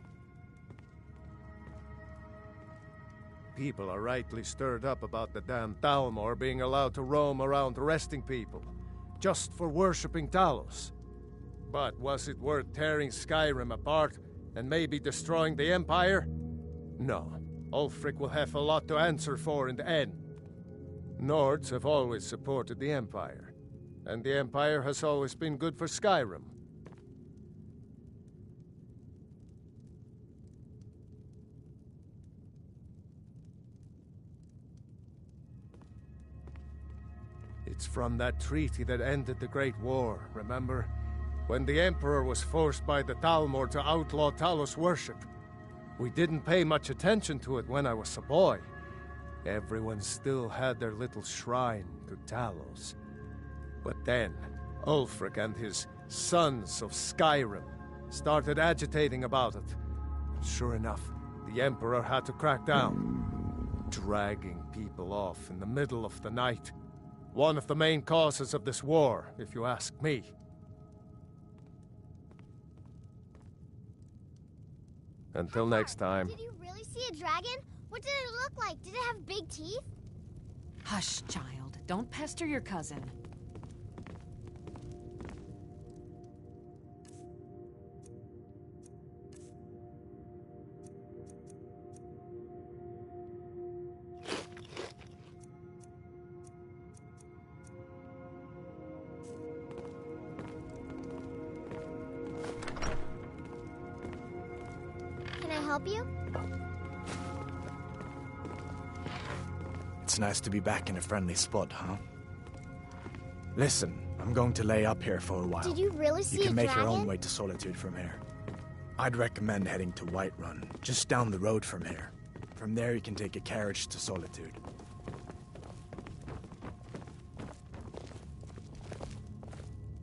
Speaker 1: People are rightly stirred up about the damn Thalmor being allowed to roam around arresting people, just for worshipping Talos. But was it worth tearing Skyrim apart and maybe destroying the Empire? No. Ulfric will have a lot to answer for in the end. Nords have always supported the Empire. And the Empire has always been good for Skyrim. It's from that treaty that ended the Great War, remember? When the Emperor was forced by the Thalmor to outlaw Talos worship. We didn't pay much attention to it when I was a boy. Everyone still had their little shrine to Talos. But then, Ulfric and his sons of Skyrim started agitating about it. Sure enough, the Emperor had to crack down, dragging people off in the middle of the night. One of the main causes of this war, if you ask me. Until next time.
Speaker 14: Did you really see a dragon? What did it look like? Did it have big teeth?
Speaker 8: Hush, child. Don't pester your cousin.
Speaker 14: Can I help you?
Speaker 4: It's nice to be back in a friendly spot, huh? Listen, I'm going to lay up here for a while.
Speaker 14: Did you really see a
Speaker 4: You can make your own
Speaker 14: dragon?
Speaker 4: way to Solitude from here. I'd recommend heading to Whiterun, just down the road from here. From there you can take a carriage to Solitude.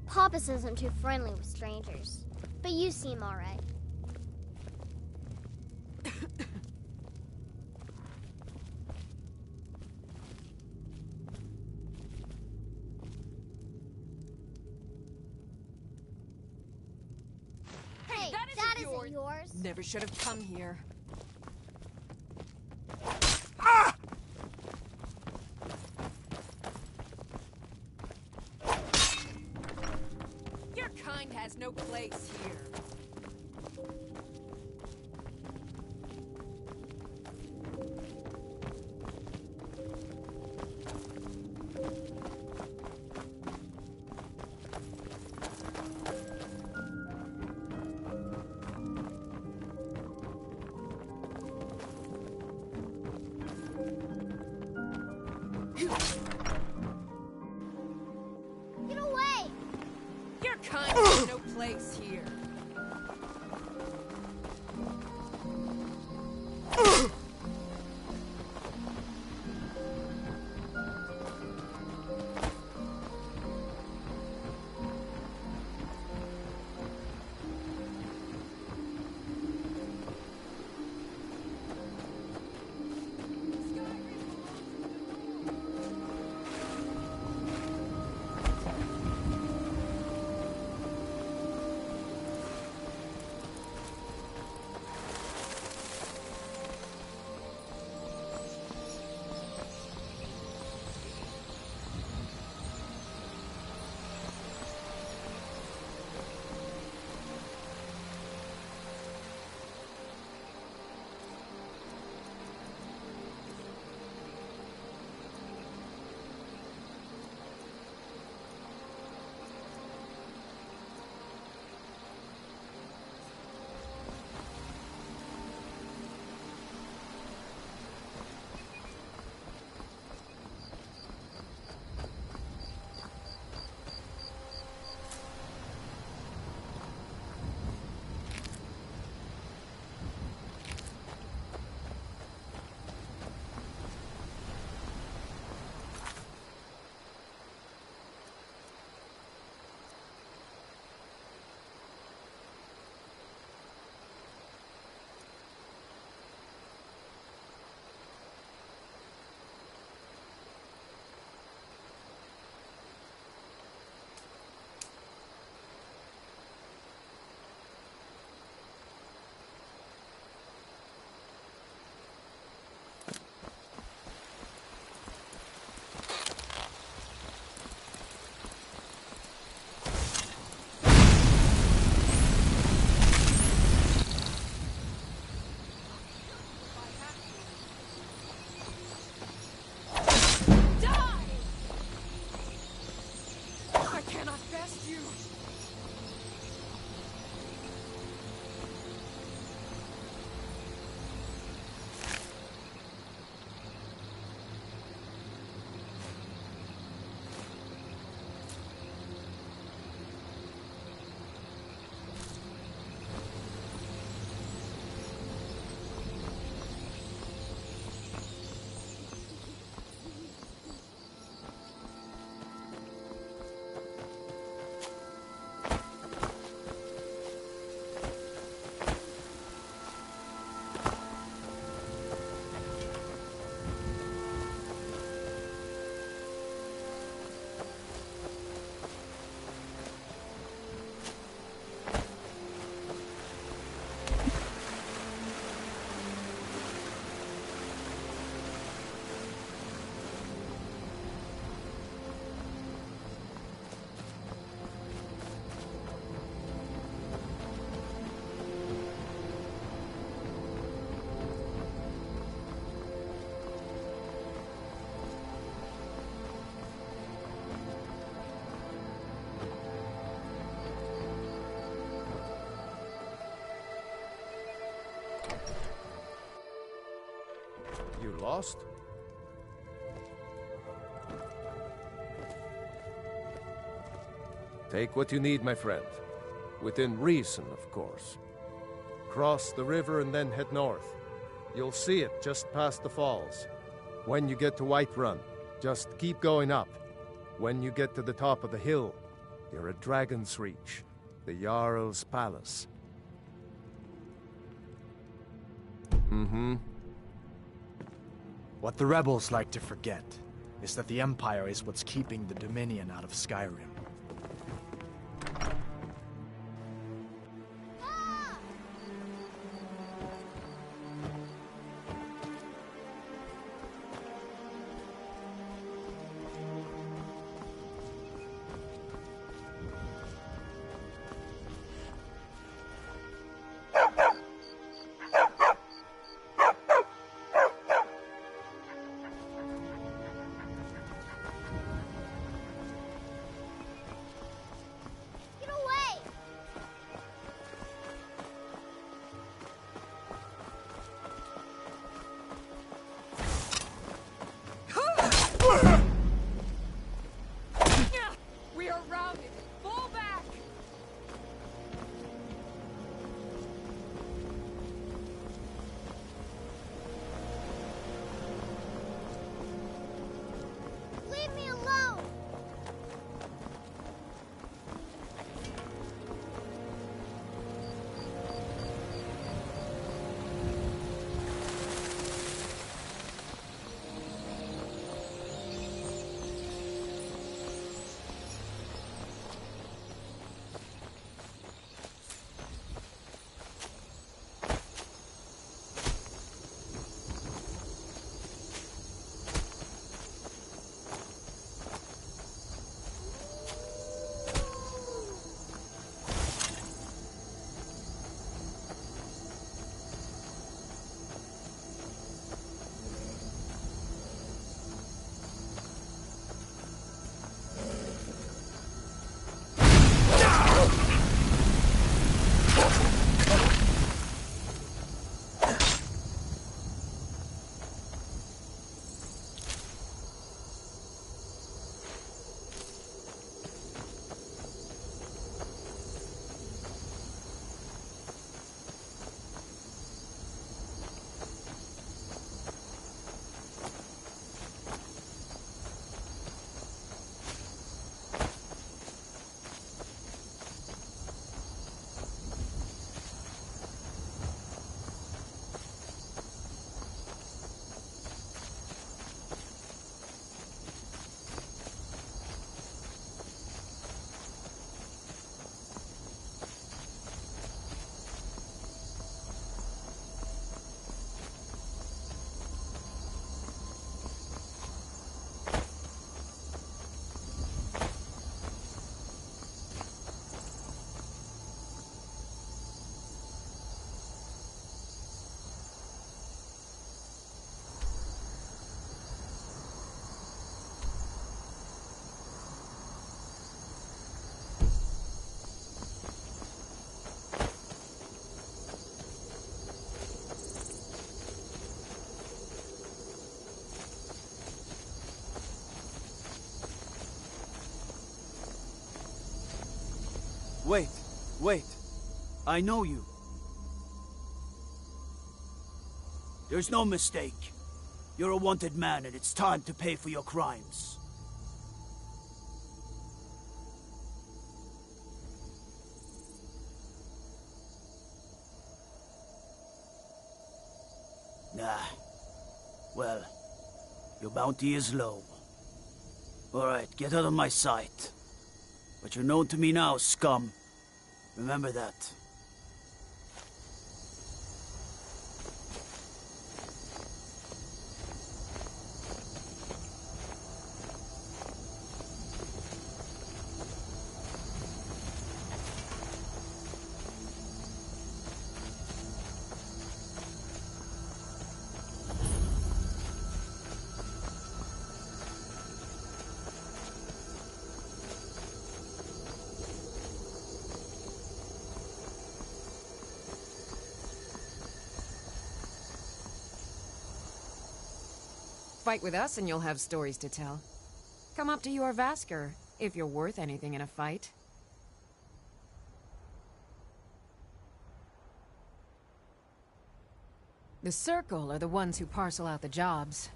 Speaker 14: Papas isn't too friendly with strangers. But you seem alright. Hey, that isn't yours.
Speaker 8: Never should have come here. Your kind has no place here.
Speaker 14: Get away!
Speaker 8: Your kind has no place here.
Speaker 1: lost? Take what you need, my friend. Within reason, of course. Cross the river and then head north. You'll see it just past the falls. When you get to Whiterun, just keep going up. When you get to the top of the hill, you're at Dragon's Reach, the Jarl's Palace. Mm-hmm.
Speaker 9: What the rebels like to forget is that the Empire is what's keeping the Dominion out of Skyrim.
Speaker 6: We are routed! Fall back!
Speaker 14: Leave me alone!
Speaker 7: Wait. I know you. There's no mistake. You're a wanted man, and it's time to pay for your crimes. Nah. Well, your bounty is low. Alright, get out of my sight. But you're known to me now, scum. Remember that.
Speaker 8: Fight with us and you'll have stories to tell. Come up to your Vasker, if you're worth anything in a fight. The Circle are the ones who parcel out the jobs.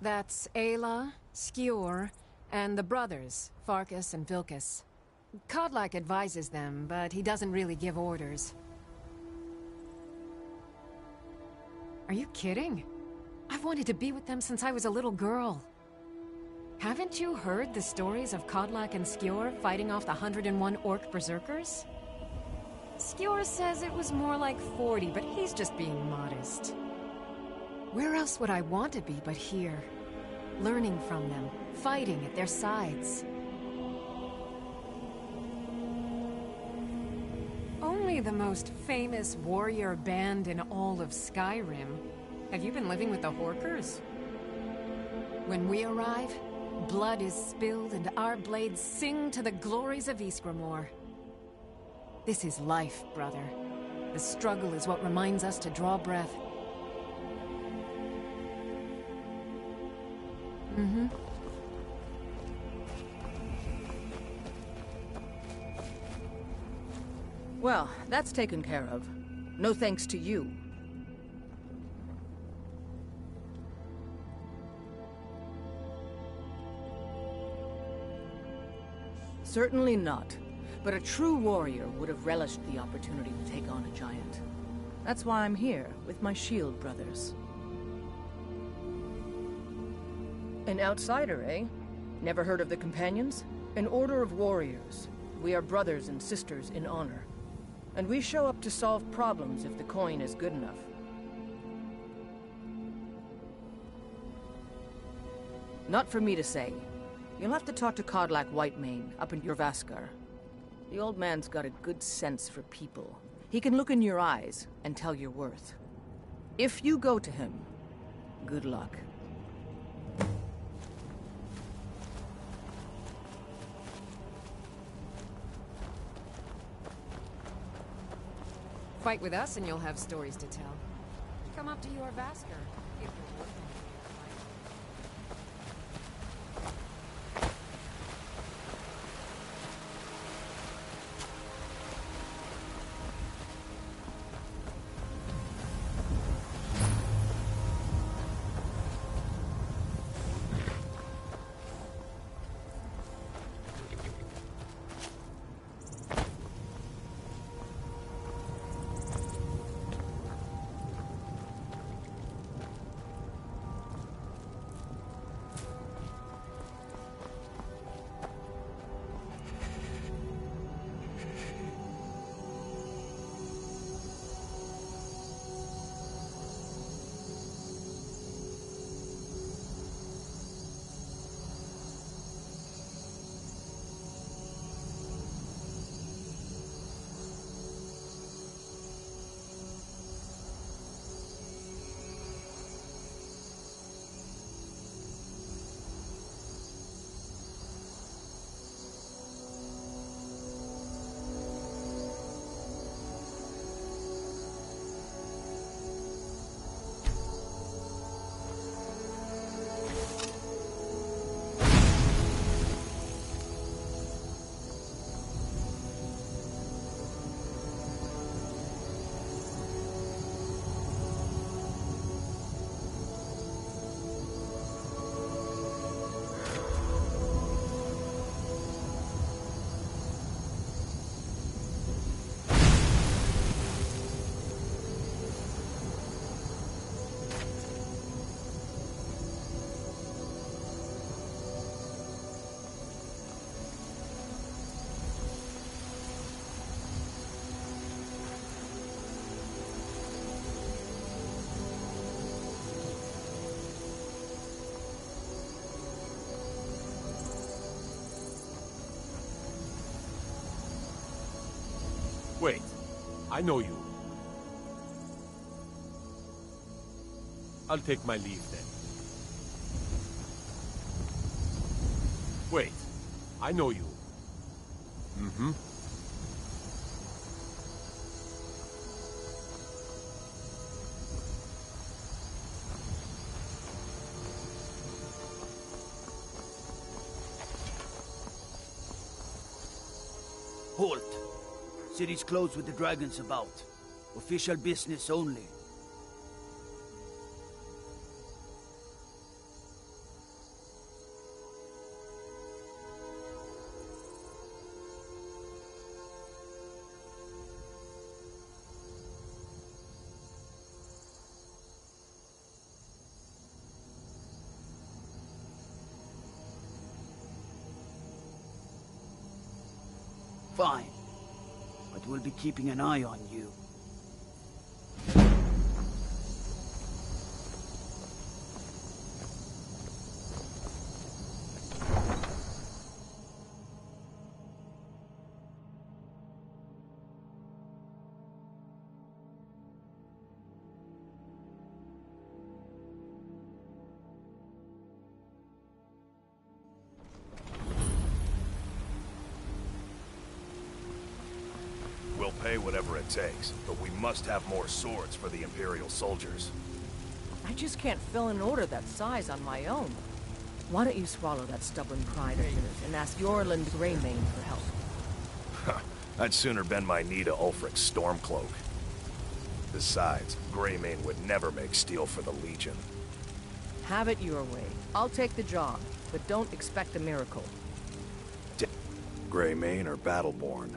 Speaker 8: That's Ayla, Skjor, and the brothers, Farkas and Vilkas. Kodlak advises them, but he doesn't really give orders. Are you kidding? I've wanted to be with them since I was a little girl. Haven't you heard the stories of Kodlak and Skjor fighting off the 101 orc berserkers? Skjor says it was more like 40, but he's just being modest. Where else would I want to be but here? Learning from them, fighting at their sides. Only the most famous warrior band in all of Skyrim. Have you been living with the Horkers? When we arrive, blood is spilled and our blades sing to the glories of Ysgramor. This is life, brother. The struggle is what reminds us to draw breath. Mm-hmm.
Speaker 6: Well, that's taken care of. No thanks to you. Certainly not. But a true warrior would have relished the opportunity to take on a giant. That's why I'm here, with my shield brothers. An outsider, eh? Never heard of the Companions? An order of warriors. We are brothers and sisters in honor. And we show up to solve problems if the coin is good enough. Not for me to say. You'll have to talk to Kodlak Whitemane up in your Vaskar. The old man's got a good sense for people. He can look in your eyes and tell your worth. If you go to him, good luck.
Speaker 8: Fight with us and you'll have stories to tell. Come up to your Vasker, if you're worth anything.
Speaker 2: Wait, I know you. I'll take my leave then. Wait, I know you. Mm-hmm.
Speaker 7: Halt! City's closed with the dragons about. Official business only. Fine. But we'll be keeping an eye on you.
Speaker 2: We'll pay whatever it takes, but we must have more swords for the Imperial soldiers.
Speaker 6: I just can't fill an order that size on my own. Why don't you swallow that stubborn pride of yours and ask Yorland Greymane for help?
Speaker 2: I'd sooner bend my knee to Ulfric's Stormcloak. Besides, Greymane would never make steel for the Legion.
Speaker 6: Have it your way. I'll take the job, but don't expect a miracle.
Speaker 2: Greymane or Battleborn?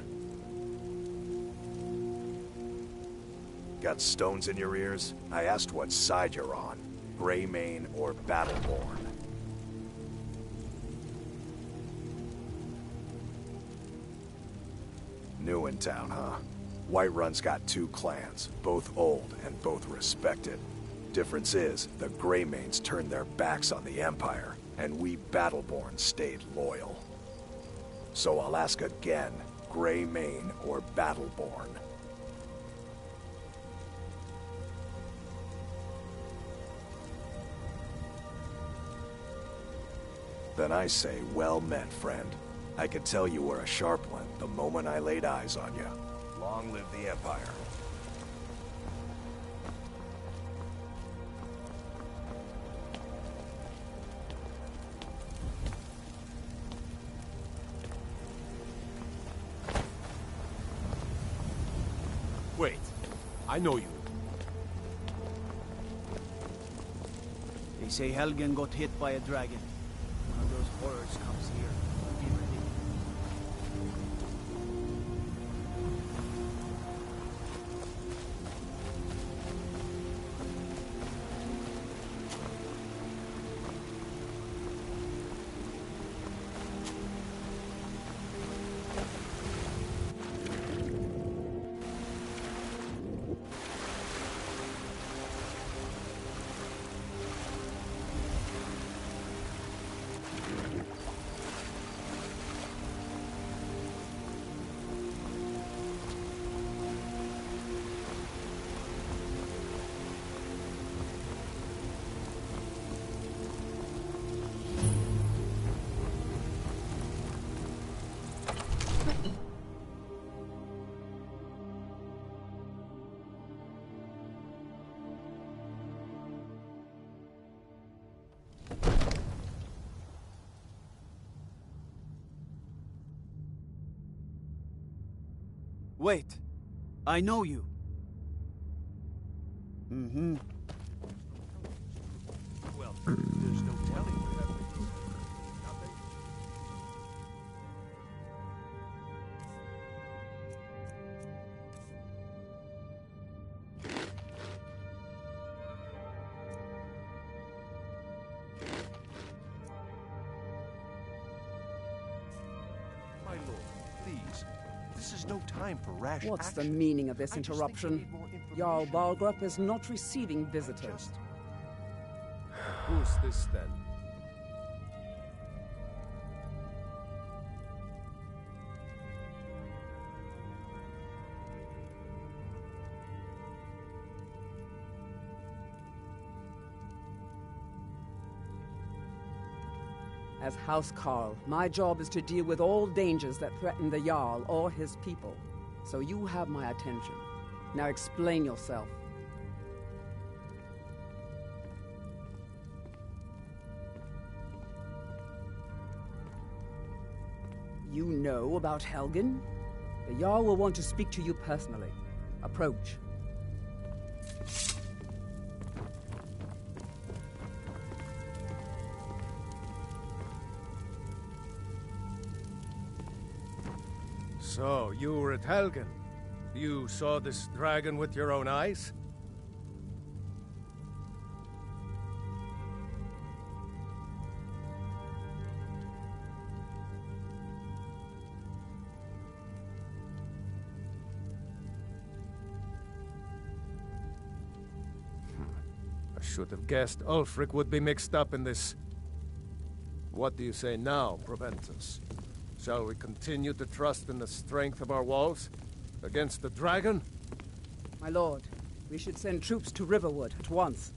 Speaker 2: Got stones in your ears? I asked what side you're on. Greymane or Battleborn? New in town, huh? Whiterun's got two clans, both old and both respected. Difference is, the Greymanes turned their backs on the Empire, and we Battleborn stayed loyal. So I'll ask again, Greymane or Battleborn? Then I say, well met, friend. I could tell you were a sharp one the moment I laid eyes on you. Long live the Empire.
Speaker 3: Wait, I know you.
Speaker 7: They say Helgen got hit by a dragon. One of those horrors comes here. Be ready. Wait, I know you. Mm-hmm.
Speaker 3: Well, there's no telling what that would do. Nothing.
Speaker 2: My lord, please. This is no time for rash
Speaker 15: What's the
Speaker 2: action.
Speaker 15: meaning of this
Speaker 2: I just think
Speaker 15: interruption?
Speaker 2: we need more information.
Speaker 15: Jarl Balgrup is not receiving visitors.
Speaker 1: Who's this then?
Speaker 15: As House Carl, my job is to deal with all dangers that threaten the Jarl or his people. So you have my attention. Now explain yourself. You know about Helgen? The Jarl will want to speak to you personally. Approach.
Speaker 1: So, you were at Helgen. You saw this dragon with your own eyes? I should have guessed Ulfric would be mixed up in this. What do you say now, Proventus? Shall we continue to trust in the strength of our walls? Against the dragon?
Speaker 15: My lord, we should send troops to Riverwood at once.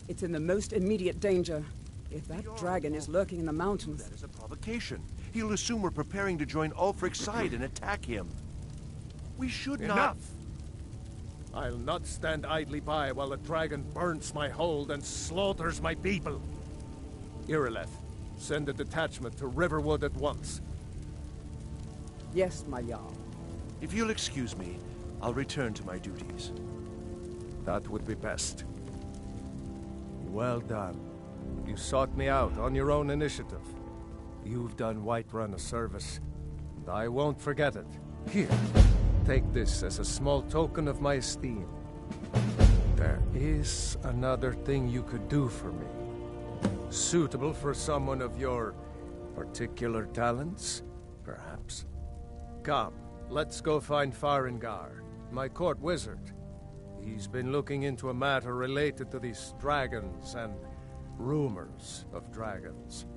Speaker 15: It's in the most immediate danger. If that dragon is lurking in the mountains...
Speaker 2: That is a provocation. He'll assume we're preparing to join Ulfric's side and attack him. We should not...
Speaker 1: Enough! I'll not stand idly by while the dragon burns my hold and slaughters my people. Irileth, send a detachment to Riverwood at once.
Speaker 15: Yes, my Jarl.
Speaker 2: If you'll excuse me, I'll return to my duties.
Speaker 1: That would be best. Well done. You sought me out on your own initiative. You've done Whiterun a service, and I won't forget it. Here, take this as a small token of my esteem. There is another thing you could do for me. Suitable for someone of your particular talents, perhaps. Come, let's go find Farengar, my court wizard. He's been looking into a matter related to these dragons and rumors of dragons.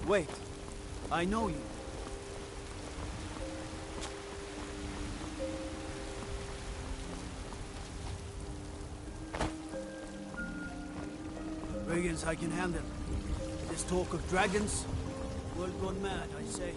Speaker 7: Wait, I know you. Brigands I can handle. This talk of dragons, world gone mad, I say.